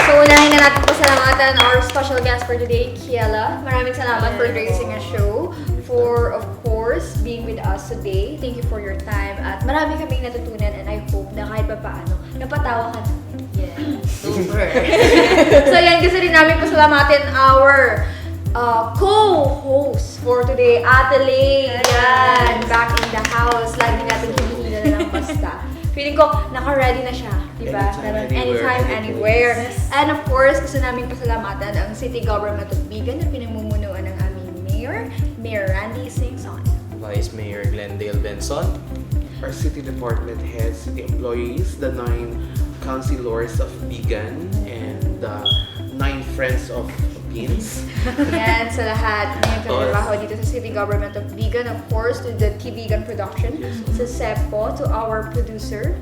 [SPEAKER 2] So, unahin na natin pasalamatan our special guest for today, Kiela. Maraming salamat for gracing our show, for, of course, being with us today. Thank you for your time. At marami kaming natutunan, and I hope na kahit pa paano, napatawa ka namin.
[SPEAKER 5] Yeah, super.
[SPEAKER 2] So, yan, gusto rin namin pasalamatin our co-host for today, Ate Lay. Yan, back in the house. Lagi natin hinihila na lang basta. Feeling ko, naka-ready na siya, diba? Anytime, anywhere. And of course, gusto namin pasalamatan ang City Government of Vigan na pinamumunuan ng aming Mayor, Mayor Randy Singson.
[SPEAKER 1] Vice Mayor Glendale Benson.
[SPEAKER 3] our city department heads, city employees, the 9 councilors of Bigan, and the 9 friends of Beans.
[SPEAKER 2] Yan sa lahat na yung trabaho dito sa City Government of Vigan. Of course, to the T-Vigan Production, sa SEPO, to our producer,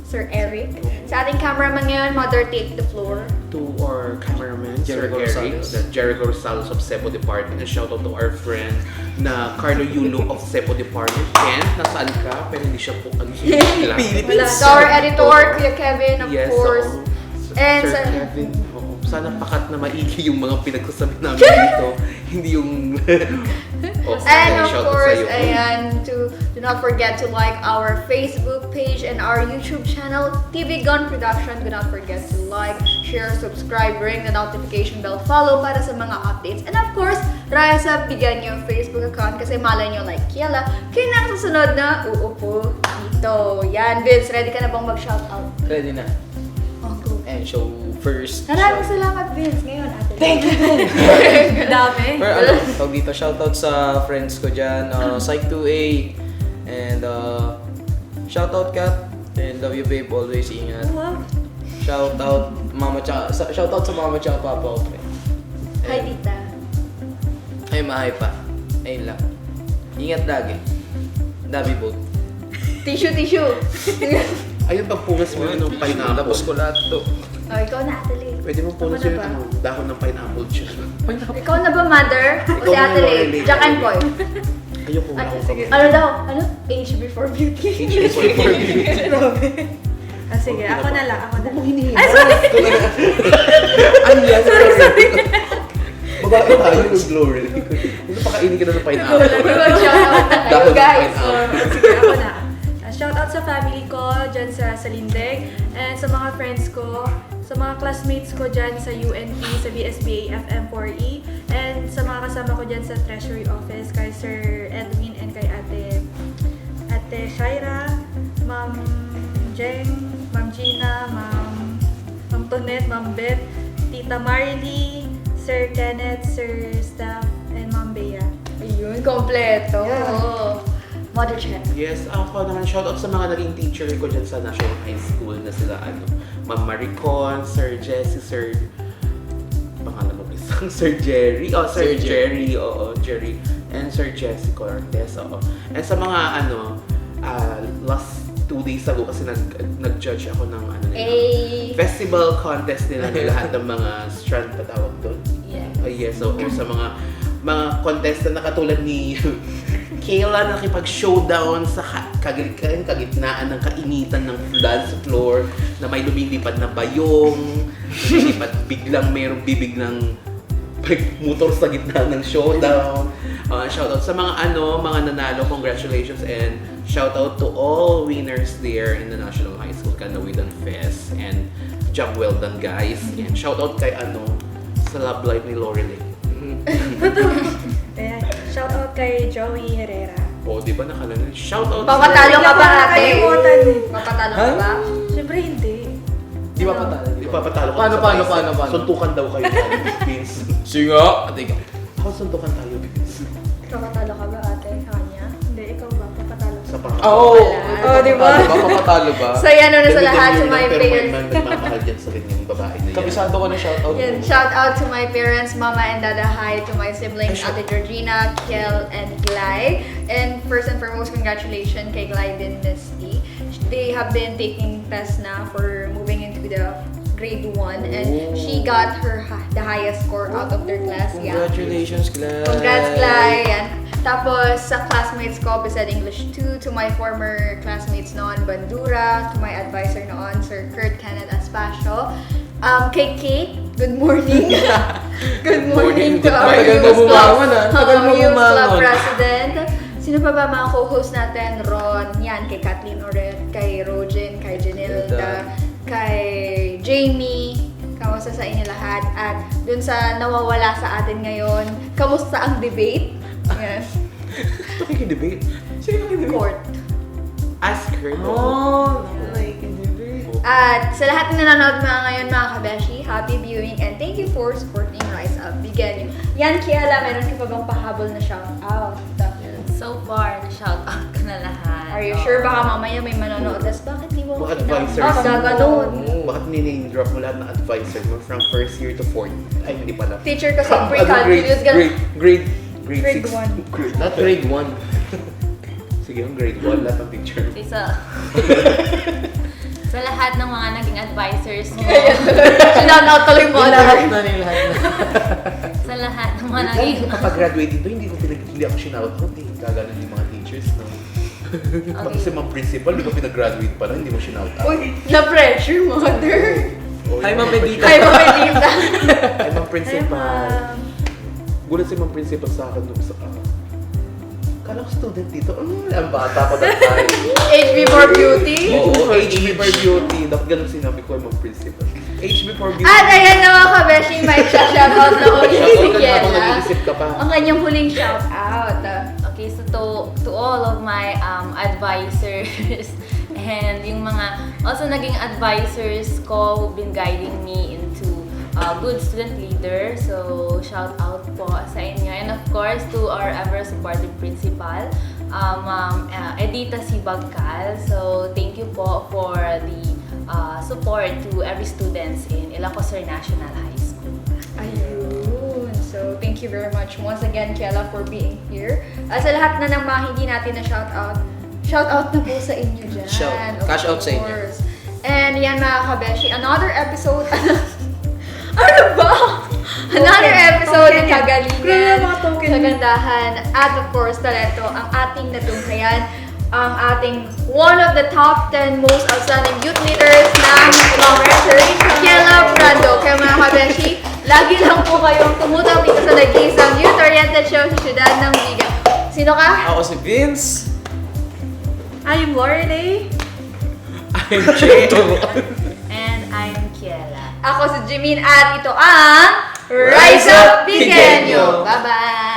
[SPEAKER 2] Sir Eric. Sa ating cameraman ngayon, Mother, take the floor.
[SPEAKER 3] To our cameraman,
[SPEAKER 1] Jericho
[SPEAKER 3] Sir Eric,
[SPEAKER 1] Rosales.
[SPEAKER 3] the Jericho Rosales of SEPO Department. And shout out to our friend na Carlo Yulo of SEPO Department. Ken, nasaan ka? Pero hindi siya po, ano siya
[SPEAKER 2] Wala. To our editor, Kuya Kevin, of course.
[SPEAKER 3] oo.
[SPEAKER 2] And
[SPEAKER 3] Sir
[SPEAKER 2] sa-
[SPEAKER 3] Kevin, oo. Sana pakat na maigi yung mga pinagsasabi namin dito. Hindi yung...
[SPEAKER 2] And of
[SPEAKER 3] shout out
[SPEAKER 2] course,
[SPEAKER 3] sa'yo.
[SPEAKER 2] ayan, do not forget to like our Facebook page and our YouTube channel, TV Gun Production. Do not forget to like, share, subscribe, ring the notification bell, follow para sa mga updates. And of course, rise up, bigyan yung Facebook account kasi malay nyo like Kiela, kayo na ang susunod na uupo dito. Yan, Vince, ready ka na bang mag-shoutout?
[SPEAKER 1] Ready na.
[SPEAKER 2] Oh, go.
[SPEAKER 1] And show first.
[SPEAKER 2] Maraming salamat, Vince. Ngayon, ate.
[SPEAKER 1] Thank you!
[SPEAKER 4] Dami.
[SPEAKER 1] Pero ano, tawag dito, shoutout sa friends ko dyan, Psych 2A, and shoutout Kat, and love you babe, always ingat.
[SPEAKER 4] Wow.
[SPEAKER 1] Shoutout shoutout sa mama tsaka papa ko.
[SPEAKER 2] Hi, tita.
[SPEAKER 1] Ay, mahay pa. Ayun lang. Ingat lagi. Dabi boat.
[SPEAKER 2] Tissue, tissue.
[SPEAKER 3] Ayun, pagpungas mo yun ng pineapple.
[SPEAKER 1] Tapos ko lahat to.
[SPEAKER 2] Oh, ikaw na, Ate Lee.
[SPEAKER 3] Pwede mo pungas
[SPEAKER 4] Ako na
[SPEAKER 3] yun,
[SPEAKER 4] ba?
[SPEAKER 3] ano, dahon ng pineapple juice.
[SPEAKER 2] Ikaw na ba, mother? O
[SPEAKER 3] Ikaw
[SPEAKER 2] si
[SPEAKER 3] na,
[SPEAKER 2] Ate Lee?
[SPEAKER 3] Lorelei.
[SPEAKER 2] Jack and Boy.
[SPEAKER 3] Ayoko na ako
[SPEAKER 4] sige.
[SPEAKER 2] Ano daw? Ano? Age before beauty.
[SPEAKER 4] Ah, sige, ako na lang. Ako na lang.
[SPEAKER 3] Ay, sorry! Ano yan? Sorry. Babae tayo ng glory. Ano pakainin ka na ng pineapple?
[SPEAKER 2] Shoutout na kayo,
[SPEAKER 3] Dahon ng
[SPEAKER 2] guys.
[SPEAKER 3] pineapple.
[SPEAKER 4] Sige, ako na. Shout out sa family ko dyan sa Salindig and sa mga friends ko, sa mga classmates ko dyan sa UNP, sa BSBA FM4E, and sa mga kasama ko dyan sa Treasury Office, kay Sir Edwin and kay Ate Shaira, Ma'am Jeng, Ma'am Gina, Ma'am Tonet, Ma'am Beth, Tita Marily, Sir Kenneth, Sir Staff, and Ma'am Bea.
[SPEAKER 2] Ayun, kompleto.
[SPEAKER 4] Yeah.
[SPEAKER 2] Mother check.
[SPEAKER 3] Yes, ako naman, shout out sa mga naging teacher ko dyan sa National High School na sila, Ma'am Maricon, Sir Jesse, Sir... Pangalan mo isang, Sir Jerry. Oh, Sir
[SPEAKER 1] Sir
[SPEAKER 3] Jerry, oo, Jerry. And Sir Jesse Cortez, oo. And sa mga, last 2 days ago kasi nag-judge ako ng, nila, festival contest nila ng lahat ng mga strand patawag doon.
[SPEAKER 5] Yeah.
[SPEAKER 3] Yes, so sa mga contestant na katulad ni Kayla nakipag-showdown sa kagitnaan ng kainitan ng dance floor na may lumilipad na bayong, lumilipad biglang mayroong bibig ng motor sa gitna ng showdown. Shoutout sa mga mga nanalo, congratulations, and shoutout to all winners there in the National High School Kanawidan Fest, and job well done guys. And shoutout kay sa Love Life ni Lorelei.
[SPEAKER 4] Ayan. Shout out kay Joey Herrera.
[SPEAKER 3] O, di ba nakalala? Shout out
[SPEAKER 2] Papatalo ka ba, ate?
[SPEAKER 4] Nakalimutan eh.
[SPEAKER 2] Papatalo ka
[SPEAKER 1] Ha?
[SPEAKER 2] ba?
[SPEAKER 4] Siyempre hindi.
[SPEAKER 1] Di ba patalo?
[SPEAKER 3] Di ba patalo ka
[SPEAKER 1] Paano,
[SPEAKER 3] sa
[SPEAKER 1] paano,
[SPEAKER 3] basic?
[SPEAKER 1] paano?
[SPEAKER 3] Suntukan daw kayo, Vince.
[SPEAKER 1] Sige nga. Ate ka.
[SPEAKER 3] Ako suntukan tayo, Vince.
[SPEAKER 2] Papatalo ka ba, ate? Sa kanya?
[SPEAKER 4] Hindi, ikaw ba? Papatalo.
[SPEAKER 3] Sa pang...
[SPEAKER 1] Oo.
[SPEAKER 2] Oh, di ba?
[SPEAKER 1] Papatalo ba?
[SPEAKER 2] So yan na sa lahat sa my
[SPEAKER 3] Pero
[SPEAKER 2] parents.
[SPEAKER 3] may nagmamahal dyan sa kanyang babae na yan.
[SPEAKER 1] Kabisado ko na shoutout.
[SPEAKER 2] Yan, shout out to my parents, Mama and Dada. Hi to my siblings, Ate Georgina, Kiel, and Glay. And first and foremost, congratulations kay Glay and Miss E. They have been taking tests na for moving into the grade 1 and she got the highest score out of their class. Yeah.
[SPEAKER 1] Congratulations, Glay.
[SPEAKER 2] Congrats, Glay! Yan. Tapos, sa classmates ko, beside English 2, to my former classmates noon, Bandura, to my advisor noon, Sir Kurt Kenneth Aspacio, kay Kate, good morning. Good morning to our
[SPEAKER 1] Tagal mo
[SPEAKER 2] Youth
[SPEAKER 1] bumangon, ah. Tagal mo
[SPEAKER 2] Youth Club
[SPEAKER 1] bumangon.
[SPEAKER 2] President. Sino pa ba mga co-host natin? Ron, yan, kay Kathleen Oret, kay Rojen, kay Janilda, kay Jamie, kamusta sa inyo lahat? At dun sa nawawala sa atin ngayon, kamusta ang debate? Yes.
[SPEAKER 3] Ito kikidebate. Sino kikidebate?
[SPEAKER 2] Court.
[SPEAKER 3] Ask her.
[SPEAKER 1] Oh, nakikidebate.
[SPEAKER 2] At sa lahat na nanonood mga ngayon mga kabeshi, happy viewing and thank you for supporting Rise Up. Bigyan nyo. Yan, Kiala, meron ka pa bang pahabol na shout out?
[SPEAKER 5] So far, shout out ka na lahat.
[SPEAKER 2] Are you sure? Baka mamaya may manonood. Tas bakit di mo
[SPEAKER 3] Mga
[SPEAKER 2] kinama?
[SPEAKER 3] advisors.
[SPEAKER 2] Ah, gaganon.
[SPEAKER 3] Bakit niname drop mo lahat ng advisor mo from first year to fourth? Ay, hindi pala.
[SPEAKER 2] Teacher kasi
[SPEAKER 3] From,
[SPEAKER 2] pre-calculus.
[SPEAKER 3] grade
[SPEAKER 2] Grade
[SPEAKER 3] 6.
[SPEAKER 2] one.
[SPEAKER 1] Not grade 1.
[SPEAKER 3] Sige, yung grade 1, lahat ng teacher.
[SPEAKER 5] Okay, so, sa lahat ng mga naging advisors mo,
[SPEAKER 2] Sinanout tuloy mo lahat.
[SPEAKER 1] na nila lahat na.
[SPEAKER 5] sa lahat ng mga
[SPEAKER 3] Dahil
[SPEAKER 5] naging...
[SPEAKER 3] nung kapag-graduate dito, hindi ako shinout out eh. Gaganon yung mga teachers, no? Pati si mga principal, di ba pinag-graduate pala, hindi mo shinout out.
[SPEAKER 2] Uy, na-pressure, mother.
[SPEAKER 1] Hi, Ma'am Edita.
[SPEAKER 2] Ay, mamedita.
[SPEAKER 3] Ay, mga
[SPEAKER 4] Hi,
[SPEAKER 3] principal.
[SPEAKER 4] ma'am.
[SPEAKER 3] Gulat si mga principal sa akin nung sa kala ko student dito. Ang bata ko that time.
[SPEAKER 2] Age before beauty.
[SPEAKER 3] Oo, age before beauty. Dapat ganun sinabi ko yung mga principal. Age before beauty.
[SPEAKER 2] At ayan na mga kabeshi, may shoutout na ulit si
[SPEAKER 3] Shoutout ka na kung
[SPEAKER 2] Kiela.
[SPEAKER 3] nag-iisip ka pa.
[SPEAKER 2] Ang kanyang huling shoutout.
[SPEAKER 5] Okay, so to all of my advisors and yung mga also naging advisors ko who've been guiding me into good student leader. So shout out po sa inyo and of course to our ever supportive principal, Ma'am Edita Sibagcal. So thank you po for the support to every students in Ilocos National High School.
[SPEAKER 2] Ayun. So, thank you very much once again, Kiela, for being here. Sa lahat na ng mga hindi natin na shoutout na po sa inyo dyan. of
[SPEAKER 1] Cash out sa inyo.
[SPEAKER 2] course. And yan mga kabeshi, another episode. Ano ba? Another episode ng
[SPEAKER 4] Grabe
[SPEAKER 2] Kagalingan,
[SPEAKER 4] yung mga token.
[SPEAKER 2] Kagandahan, at of course, talento, ang ating natunghayan, ang ating one of the top 10 most outstanding youth leaders ng Congress, Kiela Prado. Kaya mga kabeshi, lagi lang po kayong tumutaw dito sa nag-iisang youth-oriented show sa Siyudad ng Biga. Sino ka?
[SPEAKER 1] Ako si Vince.
[SPEAKER 4] I'm Lorelei.
[SPEAKER 1] I'm Jay.
[SPEAKER 5] And I'm Kiela.
[SPEAKER 2] Ako si Jimin at ito ang Rise Up Bigenyo. Bye-bye!